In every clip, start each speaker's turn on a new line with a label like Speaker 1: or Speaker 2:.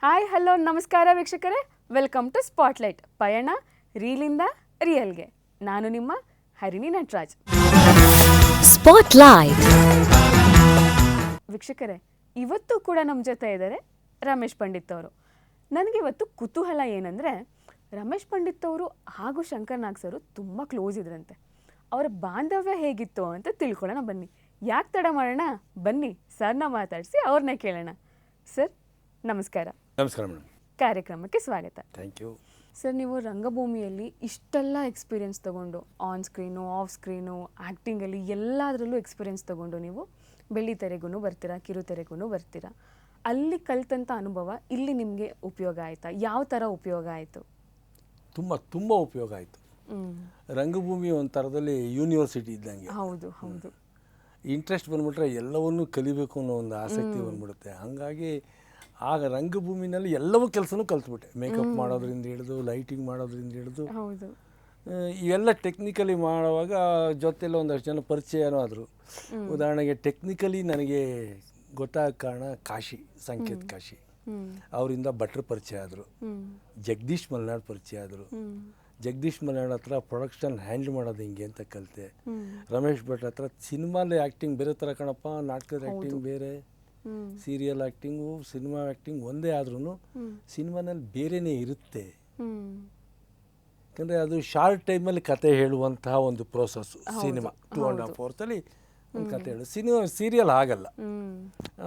Speaker 1: Hi hello ನಮಸ್ಕಾರ ವೀಕ್ಷಕರೇ, welcome to spotlight ಪಯಣ ರೀಲಿಂದ ರಿಯಲ್ಗೆ. ನಾನು ನಿಮ್ಮ ಹರಿಣಿ ನಟರಾಜ್.
Speaker 2: ಸ್ಪಾಟ್ಲೈಟ್
Speaker 1: ವೀಕ್ಷಕರೇ, ಇವತ್ತು ಕೂಡ ನಮ್ಮ ಜೊತೆ ಇದ್ದಾರೆ ರಮೇಶ್ ಪಂಡಿತ್ ಅವರು. ನನಗೆ ಇವತ್ತು ಕುತೂಹಲ ಏನಂದರೆ, ರಮೇಶ್ ಪಂಡಿತ್ ಅವರು ಹಾಗೂ ಶಂಕರ್ ನಾಗ್ ಸರು ತುಂಬ ಕ್ಲೋಸ್ ಇದ್ರಂತೆ. ಅವರ ಬಾಂಧವ್ಯ ಹೇಗಿತ್ತು ಅಂತ ತಿಳ್ಕೊಳ್ಳೋಣ ಬನ್ನಿ. ಯಾಕೆ ತಡ ಮಾಡೋಣ, ಬನ್ನಿ ಸರ್ನ ಮಾತಾಡಿಸಿ ಅವ್ರನ್ನೇ ಕೇಳೋಣ. ಸರ್ ನಮಸ್ಕಾರ.
Speaker 3: ನಮಸ್ಕಾರ ಮೇಡಮ್.
Speaker 1: ಕಾರ್ಯಕ್ರಮಕ್ಕೆ ಸ್ವಾಗತ.
Speaker 3: Thank you.
Speaker 1: ಸರ್, ನೀವು ರಂಗಭೂಮಿಯಲ್ಲಿ ಇಷ್ಟೆಲ್ಲ ಎಕ್ಸ್ಪೀರಿಯೆನ್ಸ್ ತೊಗೊಂಡು, ಆನ್ ಸ್ಕ್ರೀನು, ಆಫ್ ಸ್ಕ್ರೀನು, ಆ್ಯಕ್ಟಿಂಗಲ್ಲಿ ಎಲ್ಲದರಲ್ಲೂ ಎಕ್ಸ್ಪೀರಿಯೆನ್ಸ್ ತೊಗೊಂಡು ನೀವು ಬೆಳ್ಳಿ ತೆರೆಗೂ ಬರ್ತೀರಾ, ಕಿರುತೆರೆಗೂ ಬರ್ತೀರಾ. ಅಲ್ಲಿ ಕಲ್ತಂಥ ಅನುಭವ ಇಲ್ಲಿ ನಿಮಗೆ ಉಪಯೋಗ ಆಯಿತಾ? ಯಾವ ಥರ ಉಪಯೋಗ ಆಯಿತು?
Speaker 3: ತುಂಬ ಉಪಯೋಗ ಆಯಿತು. ರಂಗಭೂಮಿ ಒಂಥರದಲ್ಲಿ ಯೂನಿವರ್ಸಿಟಿ ಇದ್ದಂಗೆ.
Speaker 1: ಹೌದು ಹೌದು.
Speaker 3: ಇಂಟ್ರೆಸ್ಟ್ ಬಂದ್ಬಿಟ್ರೆ ಎಲ್ಲವನ್ನೂ ಕಲಿಬೇಕು ಅನ್ನೋ ಒಂದು ಆಸಕ್ತಿ ಬಂದ್ಬಿಡುತ್ತೆ. ಹಾಗಾಗಿ ಆಗ ರಂಗಭೂಮಿನಲ್ಲಿ ಎಲ್ಲವೂ ಕೆಲಸನೂ ಕಲ್ತ್ಬಿಟ್ಟೆ. ಮೇಕಪ್ ಮಾಡೋದ್ರಿಂದ ಹಿಡಿದು, ಲೈಟಿಂಗ್ ಮಾಡೋದ್ರಿಂದ ಹಿಡಿದು,
Speaker 1: ಹೌದು,
Speaker 3: ಇವೆಲ್ಲ ಟೆಕ್ನಿಕಲಿ ಮಾಡುವಾಗ ಜೊತೆಲ್ಲ ಒಂದಷ್ಟು ಜನ ಪರಿಚಯನೂ ಆದರು. ಉದಾಹರಣೆಗೆ ಟೆಕ್ನಿಕಲಿ ನನಗೆ ಗೊತ್ತಾಗ ಕಾರಣ ಕಾಶಿ, ಸಂಕೇತ್ ಕಾಶಿ ಅವರಿಂದ ಭಟ್ರು ಪರಿಚಯ ಆದರು. ಜಗದೀಶ್ ಮಲ್ನಾಡ್ ಪರಿಚಯ ಆದರು. ಜಗದೀಶ್ ಮಲ್ನಾಡ್ ಹತ್ರ ಪ್ರೊಡಕ್ಷನ್ ಹ್ಯಾಂಡಲ್ ಮಾಡೋದು ಹಿಂಗೆ ಅಂತ ಕಲಿತೆ. ರಮೇಶ್ ಭಟ್ ಹತ್ರ ಸಿನಿಮಾಲಿ ಆ್ಯಕ್ಟಿಂಗ್ ಬೇರೆ ಥರ ಕಣಪ್ಪ, ನಾಟಕದ ಆ್ಯಕ್ಟಿಂಗ್ ಬೇರೆ, ಸೀರಿಯಲ್ ಆ್ಯಕ್ಟಿಂಗು, ಸಿನಿಮಾ ಆ್ಯಕ್ಟಿಂಗ್ ಒಂದೇ ಆದ್ರೂ ಸಿನಿಮಾನಲ್ಲಿ ಬೇರೆಯೇ ಇರುತ್ತೆ. ಯಾಕಂದರೆ ಅದು ಶಾರ್ಟ್ ಟೈಮಲ್ಲಿ ಕತೆ ಹೇಳುವಂತಹ ಒಂದು ಪ್ರೋಸೆಸ್ಸು. ಸಿನಿಮಾ 2.5 ಅವರ್ಸಲ್ಲಿ ಒಂದು ಕತೆ ಹೇಳು. ಸೀರಿಯಲ್ ಆಗಲ್ಲ.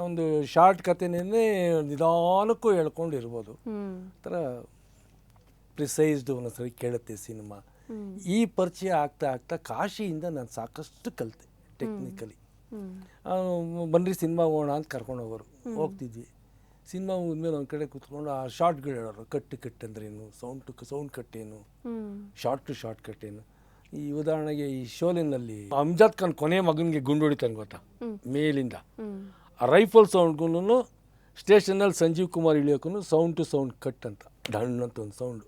Speaker 3: ಒಂದು ಶಾರ್ಟ್ ಕತೆನೇ ನಿಧಾನಕ್ಕೂ ಹೇಳ್ಕೊಂಡು ಇರ್ಬೋದು. ಥರ ಪ್ರಿಸೈಸ್ಡು ಒಂದೊಂದ್ಸರಿ ಕೇಳುತ್ತೆ ಸಿನಿಮಾ. ಈ ಪರಿಚಯ ಆಗ್ತಾ ಕಾಶಿಯಿಂದ ನಾನು ಸಾಕಷ್ಟು ಕಲಿತೆ ಟೆಕ್ನಿಕಲಿ. ಬನ್ರಿ ಸಿನಿಮಾ ಹೋಗೋಣ ಅಂತ ಕರ್ಕೊಂಡು ಹೋಗೋರು. ಹೋಗ್ತಿದ್ವಿ. ಸಿನಿಮಾ ಮುಗಿದ್ಮೇಲೆ ಒಂದು ಕಡೆ ಕೂತ್ಕೊಂಡು ಆ ಶಾರ್ಟ್ಗಳು ಹೇಳೋರು. ಕಟ್ ಅಂದ್ರೇನು, ಸೌಂಡ್ ಕಟ್ ಏನು, ಶಾರ್ಟ್ ಟು ಶಾರ್ಟ್ ಕಟ್ ಏನು. ಈ ಉದಾಹರಣೆಗೆ ಈ ಶೋಲಿನಲ್ಲಿ ಅಮ್ಜದ್ ಖಾನ್ ಕೊನೆ ಮಗನಿಗೆ ಗುಂಡು ಹೊಡಿತಾನೆ ಗೊತ್ತಾ, ಮೇಲಿಂದ. ಆ ರೈಫಲ್ ಸೌಂಡ್ಗೂ ಸ್ಟೇಷನಲ್ಲಿ ಸಂಜೀವ್ ಕುಮಾರ್ ಇಳಿಯೋಕ್ಕೂ ಸೌಂಡ್ ಟು ಸೌಂಡ್ ಕಟ್ ಅಂತ ಡಣ್ ಅಂತ ಒಂದು ಸೌಂಡು.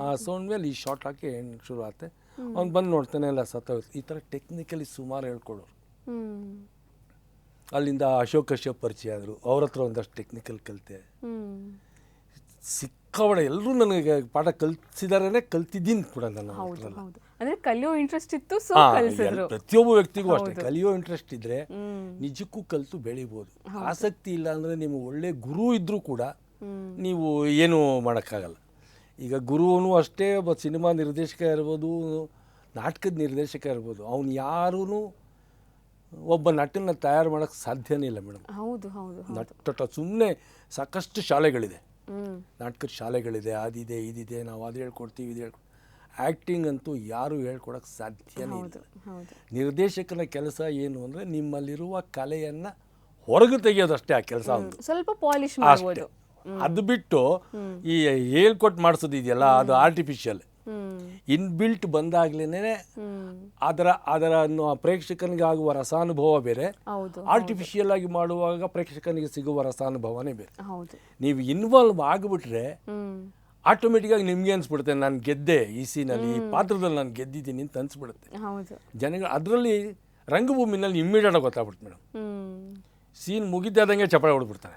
Speaker 3: ಆ ಸೌಂಡ್ ಮೇಲೆ ಈ ಶಾರ್ಟ್ ಹಾಕಿ ಶುರು ಆಗುತ್ತೆ. ಅವ್ನು ಬಂದು ನೋಡ್ತಾನೆ, ಎಲ್ಲ ಸತ್ತೋಯ್ತು. ಈ ಥರ ಟೆಕ್ನಿಕಲಿ ಸುಮಾರು ಹೇಳ್ಕೊಡೋರು. ಅಲ್ಲಿಂದ ಅಶೋಕ್ ಕಶ್ಯಪ್ ಪರಿಚಯ ಆದರು. ಅವ್ರ ಹತ್ರ ಒಂದಷ್ಟು ಟೆಕ್ನಿಕಲ್ ಕಲಿತೆ. ಸಿಕ್ಕಾಬಡೆ ಎಲ್ಲರೂ ನನಗೆ ಪಾಠ ಕಲಿಸಿದಾರೇ, ಕಲ್ತಿದ್ದೀನಿ ಕೂಡ ನಾನು.
Speaker 1: ಅಂದ್ರೆ ಕಲಿಯೋ ಇಂಟ್ರೆಸ್ಟ್ ಇತ್ತು,
Speaker 3: ಪ್ರತಿಯೊಬ್ಬ ವ್ಯಕ್ತಿಗೂ ಅಷ್ಟೇ. ಕಲಿಯೋ ಇಂಟ್ರೆಸ್ಟ್ ಇದ್ರೆ ನಿಜಕ್ಕೂ ಕಲಿತು ಬೆಳಿಬೋದು. ಆಸಕ್ತಿ ಇಲ್ಲ ಅಂದರೆ ನೀವು ಒಳ್ಳೆ ಗುರು ಇದ್ರೂ ಕೂಡ ನೀವು ಏನೂ ಮಾಡೋಕ್ಕಾಗಲ್ಲ. ಈಗ ಗುರುವೂ ಅಷ್ಟೇ, ಒಬ್ಬ ಸಿನಿಮಾ ನಿರ್ದೇಶಕ ಇರ್ಬೋದು, ನಾಟಕದ ನಿರ್ದೇಶಕ ಇರ್ಬೋದು, ಅವನು ಯಾರೂ ಒಬ್ಬ ನಟನ ತಯಾರು ಮಾಡೋಕ್ಕೆ ಸಾಧ್ಯನೇ ಇಲ್ಲ ಮೇಡಮ್.
Speaker 1: ಹೌದು ಹೌದು.
Speaker 3: ನಟ ಸುಮ್ಮನೆ ಸಾಕಷ್ಟು ಶಾಲೆಗಳಿದೆ, ನಾಟಕದ ಶಾಲೆಗಳಿದೆ, ಅದಿದೆ ಇದಿದೆ, ನಾವು ಅದು ಹೇಳ್ಕೊಡ್ತೀವಿ, ಇದು ಹೇಳ್ಕೊಡ್ತೀವಿ. ಆ್ಯಕ್ಟಿಂಗ್ ಅಂತೂ ಯಾರೂ ಹೇಳ್ಕೊಡೋಕ್ಕೆ ಸಾಧ್ಯನೇ ಇಲ್ಲ. ನಿರ್ದೇಶಕನ ಕೆಲಸ ಏನು ಅಂದರೆ ನಿಮ್ಮಲ್ಲಿರುವ ಕಲೆಯನ್ನು ಹೊರಗೆ ತೆಗೆಯೋದಷ್ಟೇ ಆ ಕೆಲಸ. ಒಂದು
Speaker 1: ಸ್ವಲ್ಪ ಪಾಲಿಶ್ ಮಾಡ್ಬೋದು.
Speaker 3: ಅದು ಬಿಟ್ಟು ಈ ಹೇಳ್ಕೊಟ್ಟು ಮಾಡಿಸೋದು ಇದೆಯಲ್ಲ, ಅದು ಆರ್ಟಿಫಿಷಿಯಲ್. ಇನ್ಬಿಲ್ಟ್ ಬಂದಾಗ್ಲೇ ಅದರ ಪ್ರೇಕ್ಷಕನಿಗೆ ಆಗುವ ರಸಾನುಭವ ಬೇರೆ, ಆರ್ಟಿಫಿಷಿಯಲ್ ಆಗಿ ಮಾಡುವಾಗ ಪ್ರೇಕ್ಷಕನಿಗೆ ಸಿಗುವ ರಸಾನುಭವನೇ ಬೇರೆ. ನೀವು ಇನ್ವಾಲ್ವ್ ಆಗಿಬಿಟ್ರೆ ಆಟೋಮೆಟಿಕ್ಕಾಗಿ ನಿಮ್ಗೆ ಅನ್ಸ್ಬಿಡುತ್ತೆ, ನಾನು ಗೆದ್ದೆ ಈ ಸೀನಲ್ಲಿ, ಈ ಪಾತ್ರದಲ್ಲಿ ನಾನು ಗೆದ್ದಿದ್ದೀನಿ ಅಂತ ಅನ್ಸ್ಬಿಡುತ್ತೆ ಜನಗಳು. ಅದರಲ್ಲಿ ರಂಗಭೂಮಿನಲ್ಲಿ ಇಮ್ಮಿಡಿಯೇಟ್ ಆಗಿ ಗೊತ್ತಾಗ್ಬಿಡ್ತು ಮೇಡಮ್. ಸೀನ್ ಮುಗಿದಾದಂಗೆ ಚಪ್ಪಾಳೆ ಹೊಡ್ಬಿಡ್ತಾರೆ,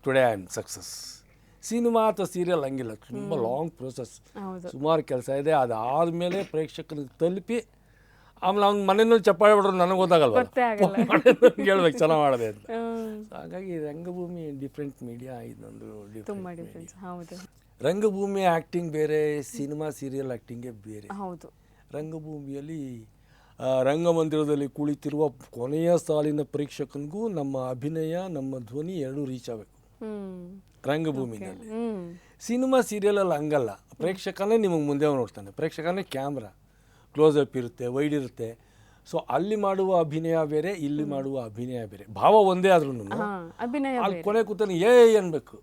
Speaker 3: today I am success. Cinema ಅಥವಾ ಸೀರಿಯಲ್ ಹಂಗಿಲ್ಲ, ತುಂಬ ಲಾಂಗ್ ಪ್ರೋಸೆಸ್, ಸುಮಾರು ಕೆಲಸ ಇದೆ. ಅದಾದಮೇಲೆ ಪ್ರೇಕ್ಷಕರಿಗೆ ತಲುಪಿ ಆಮೇಲೆ ಅವ್ನ ಮನೆಯಲ್ಲಿ ಚಪ್ಪಾಳೆ ಹೊಡ್ರು ನನಗೆ ಗೊತ್ತಾಗಲ್ವ, ಹೇಳ್ಬೇಕು ಚೆನ್ನಾಗಿ ಮಾಡಿದೆ ಅಂತ. ಹಾಗಾಗಿ ರಂಗಭೂಮಿ ಡಿಫ್ರೆಂಟ್ ಮೀಡಿಯಾ, ಇದೊಂದು ಡಿಫ್ರೆಂಟ್. ರಂಗಭೂಮಿ ಆ್ಯಕ್ಟಿಂಗ್ ಬೇರೆ, ಸಿನಿಮಾ ಸೀರಿಯಲ್ ಆ್ಯಕ್ಟಿಂಗೇ ಬೇರೆ. ರಂಗಭೂಮಿಯಲ್ಲಿ ರಂಗಮಂದಿರದಲ್ಲಿ ಕುಳಿತಿರುವ ಕೊನೆಯ ಸಾಲಿನ ಪ್ರೇಕ್ಷಕನಿಗೂ ನಮ್ಮ ಅಭಿನಯ, ನಮ್ಮ ಧ್ವನಿ ಎರಡೂ ರೀಚ್ ಆಗಬೇಕು ರಂಗಭೂಮಿನಲ್ಲಿ. ಸಿನಿಮಾ ಸೀರಿಯಲಲ್ಲಿ ಹಂಗಲ್ಲ, ಪ್ರೇಕ್ಷಕನೇ ನಿಮಗೆ ಮುಂದೆ ನೋಡ್ತಾನೆ, ಪ್ರೇಕ್ಷಕನೇ ಕ್ಯಾಮ್ರಾ, ಕ್ಲೋಸಪ್ ಇರುತ್ತೆ, ವೈಡ್ ಇರುತ್ತೆ. ಸೊ ಅಲ್ಲಿ ಮಾಡುವ ಅಭಿನಯ ಬೇರೆ, ಇಲ್ಲಿ ಮಾಡುವ ಅಭಿನಯ ಬೇರೆ. ಭಾವ ಒಂದೇ ಆದ್ರೂ ಅಲ್ಲಿ ಕೊನೆ ಕೂತಾನೆ ಅನ್ಬೇಕು.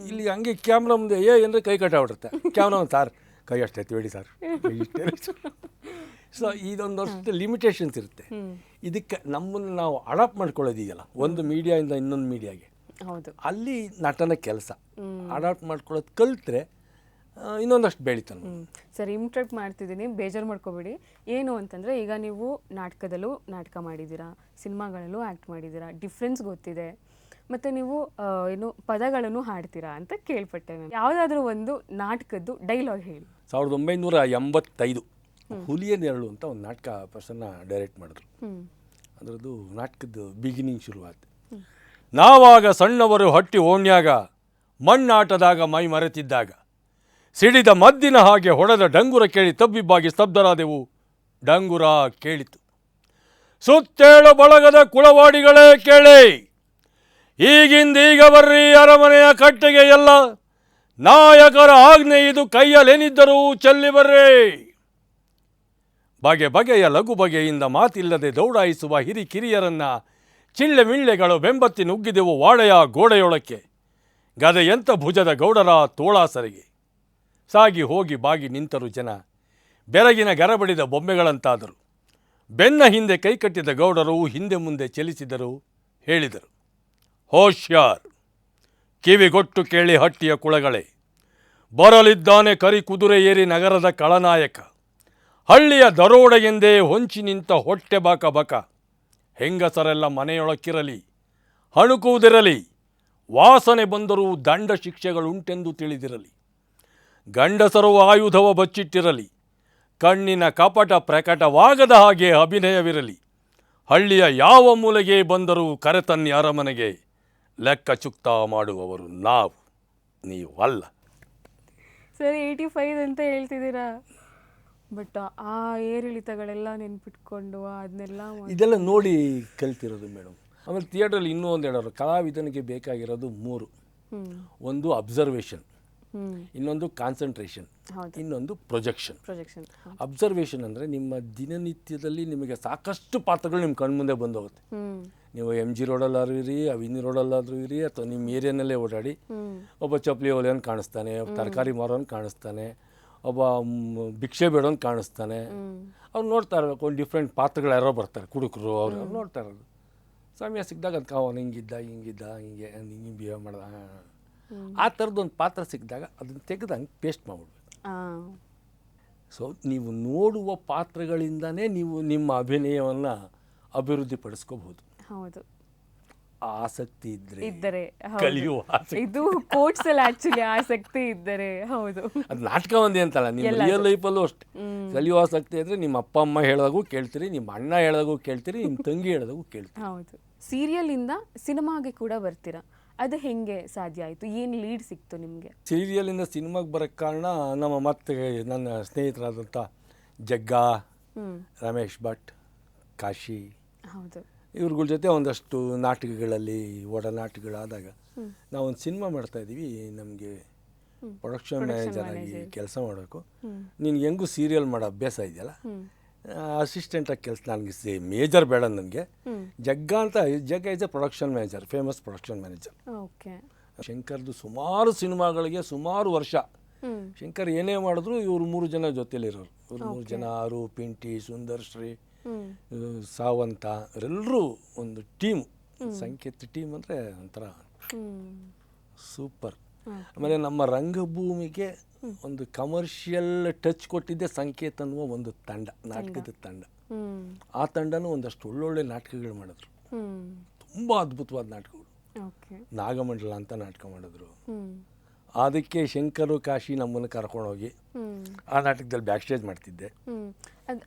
Speaker 3: ಇಲ್ಲಿ ಹಂಗೆ ಕ್ಯಾಮ್ರಾ ಮುಂದೆ ಅಂದರೆ ಕೈ ಕಟ್ಟಾಬಿಡುತ್ತೆ ಕ್ಯಾಮ್ರಾ. ಸಾರ್ ಕೈ ಅಷ್ಟೈತೆ ಬೇಡಿ ಸರ್, ಸೊ ಇದೊಂದಷ್ಟು ಲಿಮಿಟೇಷನ್ಸ್ ಇರುತ್ತೆ. ಇದಕ್ಕೆ ನಮ್ಮನ್ನು ನಾವು ಅಡಾಪ್ಟ್ ಮಾಡ್ಕೊಳ್ಳೋದಿದೆಯಲ್ಲ ಒಂದು ಮೀಡಿಯಾದಿಂದ ಇನ್ನೊಂದು ಮೀಡಿಯಾಗೆ, ಅಲ್ಲಿ ನಟನ ಕೆಲಸ ಅಡಾಪ್ಟ್ ಮಾಡ್ಕೊಳ್ಳೋದು ಕಲಿತ್ರೆ ಇನ್ನೊಂದಷ್ಟು ಬೆಳಿತಾನೆ.
Speaker 1: ಸರ್, ಇಂಟ್ರಾಕ್ಟ್ ಮಾಡ್ತಿದ್ದೀನಿ, ಬೇಜಾರು ಮಾಡ್ಕೋಬೇಡಿ. ಏನು ಅಂತಂದರೆ, ಈಗ ನೀವು ನಾಟಕದಲ್ಲೂ ನಾಟಕ ಮಾಡಿದ್ದೀರಾ, ಸಿನಿಮಾಗಳಲ್ಲೂ ಆ್ಯಕ್ಟ್ ಮಾಡಿದ್ದೀರಾ, ಡಿಫ್ರೆನ್ಸ್ ಗೊತ್ತಿದೆ. ಮತ್ತು ನೀವು ಏನು ಪದಗಳನ್ನು ಹಾಡ್ತೀರಾ ಅಂತ ಕೇಳ್ಪಟ್ಟೆ ನಾನು. ಯಾವುದಾದ್ರೂ ಒಂದು ನಾಟಕದ್ದು ಡೈಲಾಗ್ ಹೇಳಿ.
Speaker 3: 1985 ಹುಲಿಯ ನೆರಳು ಅಂತ ಒಂದು ನಾಟಕ ಪ್ರಸನ್ನ ಡೈರೆಕ್ಟ್ ಮಾಡಿದ್ರು. ಅದರದ್ದು ನಾಟಕದ ಬಿಗಿನಿಂಗ್ ಶುರುವಾಯ್ತು. ನಾವಾಗ ಸಣ್ಣವರು ಹಟ್ಟಿ ಓಣ್ಯಾಗ ಮಣ್ಣಾಟದಾಗ ಮೈ ಮರೆತಿದ್ದಾಗ ಸಿಡಿದ ಮದ್ದಿನ ಹಾಗೆ ಹೊಡೆದ ಡಂಗುರ ಕೇಳಿ ತಬ್ಬಿಬ್ಬಾಗಿ ಸ್ತಬ್ಧರಾದೆವು. ಡಂಗುರ ಕೇಳಿತು. ಸುತ್ತೇಳು ಬಳಗದ ಕುಳವಾಡಿಗಳೇ ಕೇಳಿ, ಈಗಿಂದೀಗ ಬರ್ರಿ ಅರಮನೆಯ ಕಟ್ಟೆಗೆ ಎಲ್ಲ ನಾಯಕರ ಆಜ್ಞೆ ಇದು ಕೈಯಲ್ಲೇನಿದ್ದರೂ ಚೆಲ್ಲಿ ಬರ್ರಿ. ಬಗೆ ಬಗೆಯ ಲಘು ಬಗೆಯಿಂದ ಮಾತಿಲ್ಲದೆ ದೌಡಾಯಿಸುವ ಹಿರಿಕಿರಿಯರನ್ನ ಚಿಳ್ಳೆ ಮಿಳ್ಳೆಗಳು ಬೆಂಬತ್ತಿ ನುಗ್ಗಿದೆವು ವಾಡೆಯ ಗೋಡೆಯೊಳಕ್ಕೆ. ಗದೆಯಂತ ಭುಜದ ಗೌಡರ ತೋಳಾಸರಿಗೆ ಸಾಗಿ ಹೋಗಿ ಬಾಗಿ ನಿಂತರು ಜನ. ಬೆರಗಿನ ಗರಬಡಿದ ಬೊಂಬೆಗಳಂತಾದರು. ಬೆನ್ನ ಹಿಂದೆ ಕೈಕಟ್ಟಿದ ಗೌಡರು ಹಿಂದೆ ಮುಂದೆ ಚಲಿಸಿದರು. ಹೇಳಿದರು, ಹೋಶ್ಯಾರ್, ಕಿವಿಗೊಟ್ಟು ಕೇಳಿ ಹಟ್ಟಿಯ ಕುಳಗಳೇ, ಬರಲಿದ್ದಾನೆ ಕರಿ ಕುದುರೆ ಏರಿ ನಗರದ ಕಳನಾಯಕ. ಹಳ್ಳಿಯ ದರೋಡೆಗೆಂದೇ ಹೊಂಚಿ ನಿಂತ ಹೊಟ್ಟೆ ಬಾಕ ಬಕ. ಹೆಂಗಸರೆಲ್ಲ ಮನೆಯೊಳಕ್ಕಿರಲಿ, ಹಣುಕುವುದಿರಲಿ. ವಾಸನೆ ಬಂದರೂ ದಂಡ ಶಿಕ್ಷೆಗಳುಂಟೆಂದು ತಿಳಿದಿರಲಿ. ಗಂಡಸರು ಆಯುಧವ ಬಚ್ಚಿಟ್ಟಿರಲಿ. ಕಣ್ಣಿನ ಕಪಟ ಪ್ರಕಟವಾಗದ ಹಾಗೆ ಅಭಿನಯವಿರಲಿ. ಹಳ್ಳಿಯ ಯಾವ ಮೂಲೆಗೆ ಬಂದರೂ ಕರೆತನ್ನಿ ಅರಮನೆಗೆ. ಲೆಕ್ಕ ಚುಕ್ತ ಮಾಡುವವರು ನಾವು, ನೀವಲ್ಲ.
Speaker 1: ಸರಿ 85 ಅಂತ ಹೇಳ್ತಿದ್ದೀರಾ, ಬಟ್ ಆ ಏರಿಳಿತಗಳೆಲ್ಲ ನೆನ್ಪಿಟ್ಕೊಂಡು ಅದನ್ನೆಲ್ಲ
Speaker 3: ಇದೆಲ್ಲ ನೋಡಿ ಕಲ್ತಿರೋದು ಮೇಡಮ್. ಆಮೇಲೆ ಥಿಯೇಟ್ರಲ್ಲಿ ಇನ್ನೂ ಒಂದು ಹೇಳೋರು, ಕಲಾವಿದನಿಗೆ ಬೇಕಾಗಿರೋದು 3. ಒಂದು ಅಬ್ಸರ್ವೇಷನ್, ಇನ್ನೊಂದು ಕಾನ್ಸಂಟ್ರೇಷನ್, ಇನ್ನೊಂದು ಪ್ರೊಜೆಕ್ಷನ್. ಅಬ್ಸರ್ವೇಷನ್ ಅಂದರೆ ನಿಮ್ಮ ದಿನನಿತ್ಯದಲ್ಲಿ ನಿಮಗೆ ಸಾಕಷ್ಟು ಪಾತ್ರಗಳು ನಿಮ್ಮ ಕಣ್ಮುಂದೆ ಬಂದು ಹೋಗುತ್ತೆ. ನೀವು MG ರೋಡಲ್ಲಾದ್ರೂ ಇರಿ, ಅವಿನಿ ರೋಡಲ್ಲಾದ್ರೂ ಇರಿ, ಅಥವಾ ನಿಮ್ಮ ಏರಿಯಾನಲ್ಲೇ ಓಡಾಡಿ ಒಬ್ಬ ಚಪ್ಪಲಿ ಹೊಲಿಯೋನು ಕಾಣಿಸ್ತಾನೆ, ಒಬ್ಬ ತರಕಾರಿ ಮಾರೋನು ಕಾಣಿಸ್ತಾನೆ, ಒಬ್ಬ ಭಿಕ್ಷೆ ಬೇಡೋನು ಕಾಣಿಸ್ತಾನೆ. ಅವ್ರು ನೋಡ್ತಾ ಇರಬೇಕು, ಒಂದು ಡಿಫ್ರೆಂಟ್ ಪಾತ್ರಗಳು ಯಾರೋ ಬರ್ತಾರೆ, ಕುಡುಕರು, ಅವ್ರು ನೋಡ್ತಾ ಇರೋದು. ಸಮಯ ಸಿಕ್ಕಿದಾಗ ಅದಕ್ಕೆ ಅವನು ಹಿಂಗಿದ್ದ ಹಿಂಗೆ ಹಿಂಗೆ ಬಿಹೇವ್ ಮಾಡ್ದ, ಆ ಥರದ್ದೊಂದು ಪಾತ್ರ ಸಿಕ್ಕಿದಾಗ ಅದನ್ನು ತೆಗೆದಂಗೆ ಪೇಸ್ಟ್ ಮಾಡಿಬಿಡ್ಬೇಕು. ಸೊ ನೀವು ನೋಡುವ ಪಾತ್ರಗಳಿಂದನೇ ನೀವು ನಿಮ್ಮ ಅಭಿನಯವನ್ನು ಅಭಿವೃದ್ಧಿ ಪಡಿಸ್ಕೋಬಹುದು.
Speaker 1: ಹೌದು,
Speaker 3: ಆಸಕ್ತಿ
Speaker 1: ಇದ್ದರೆ
Speaker 3: ಕಲಿಯುವ ಆಸಕ್ತಿ.
Speaker 1: ಇದು ಕೋಟ್ಸ್ ಅಲ್ಲಿ ಆಕ್ಚುಲಿ ಆಸಕ್ತಿ ಇದ್ದರೆ. ಹೌದು,
Speaker 3: ಅದು ನಾಟಕ ಒಂದೇ ಅಂತಲ್ಲ, ನಿಮ್ಮ ರಿಯಲ್ ಲೈಫಲ್ಲೂ ಅಷ್ಟೇ. ಕಲಿಯುವ ಆಸಕ್ತಿ ಇದ್ದರೆ ನಿಮ್ಮ ಅಪ್ಪ ಅಮ್ಮ ಹೇಳಿದಾಗೂ ಕೇಳ್ತೀರಿ, ನಿಮ್ಮ ಅಣ್ಣ ಹೇಳಿದಾಗೂ ಕೇಳ್ತೀರಿ, ನಿಮ್ಮ ತಂಗಿ ಹೇಳಿದಾಗೂ ಕೇಳ್ತೀರಿ.
Speaker 1: ಹೌದು. ಸೀರಿಯಲಿಂದ ಸಿನಿಮಾಗೆ ಕೂಡ ಬರ್ತೀರಾ, ಅದು ಹೆಂಗೆ ಸಾಧ್ಯ ಆಯಿತು? ಏನು ಲೀಡ್ ಸಿಕ್ತು ನಿಮಗೆ?
Speaker 3: ಸೀರಿಯಲಿಂದ ಸಿನಿಮಾಗೆ ಬರೋಕ್ಕೆ ಕಾರಣ ನಮ್ಮ ಮತ್ತೆ ನನ್ನ ಸ್ನೇಹಿತರಾದಂಥ ಜಗ್ಗಾ, ರಮೇಶ್ ಭಟ್, ಕಾಶಿ,
Speaker 1: ಹೌದು,
Speaker 3: ಇವ್ರಗಳ ಜೊತೆ ಒಂದಷ್ಟು ನಾಟಕಗಳಲ್ಲಿ ಒಡನಾಟಗಳಾದಾಗ ನಾವೊಂದು ಸಿನಿಮಾ ಮಾಡ್ತಾಯಿದ್ದೀವಿ, ನಮಗೆ ಪ್ರೊಡಕ್ಷನ್ ಮ್ಯಾನೇಜರ್ ಆಗಿ ಕೆಲಸ ಮಾಡಬೇಕು, ನಿನ್ಗೆ ಹೆಂಗೂ ಸೀರಿಯಲ್ ಮಾಡೋ ಅಭ್ಯಾಸ ಇದೆಯಲ್ಲ, ಅಸಿಸ್ಟೆಂಟಾಗಿ ಕೆಲಸ, ನನಗೆ ಮೇಜರ್ ಬೇಡ ನನಗೆ. ಜಗ್ಗಾ ಅಂತ, Jagga is a production manager, famous production manager.
Speaker 1: Okay.
Speaker 3: ಶಂಕರ್ದು ಸುಮಾರು ಸಿನಿಮಾಗಳಿಗೆ ಸುಮಾರು ವರ್ಷ. ಶಂಕರ್ ಏನೇ ಮಾಡಿದ್ರು ಇವ್ರು 3 ಜನ ಜೊತೆಲಿರೋರು. ಇವ್ರು 3 ಜನ, ಆರು, ಪಿಂಟಿ, ಸುಂದರ್ ಶ್ರೀ, ಸಾವಂತ, ಇವರೆಲ್ಲರೂ ಒಂದು ಟೀಮ್. ಸಂಕೇತ್ ಟೀಮ್ ಅಂದರೆ ಒಂಥರ ಸೂಪರ್. ಆಮೇಲೆ ನಮ್ಮ ರಂಗಭೂಮಿಗೆ ಒಂದು ಕಮರ್ಷಿಯಲ್ ಟಚ್ ಕೊಟ್ಟಿದ್ದೆ ಸಂಕೇತ್ ಅನ್ನುವ ಒಂದು ತಂಡ, ನಾಟಕದ ತಂಡ. ಆ ತಂಡನೂ ಒಂದಷ್ಟು ಒಳ್ಳೊಳ್ಳೆ ನಾಟಕಗಳು ಮಾಡಿದ್ರು, ತುಂಬ ಅದ್ಭುತವಾದ ನಾಟಕಗಳು. ನಾಗಮಂಡಲ ಅಂತ ನಾಟಕ ಮಾಡಿದ್ರು. ಅದಕ್ಕೆ ಶಂಕರು, ಕಾಶಿ ನಮ್ಮನ್ನು ಕರ್ಕೊಂಡೋಗಿ ಆ ನಾಟಕದಲ್ಲಿ ಬ್ಯಾಕ್ ಸ್ಟೇಜ್ ಮಾಡ್ತಿದ್ದೆ.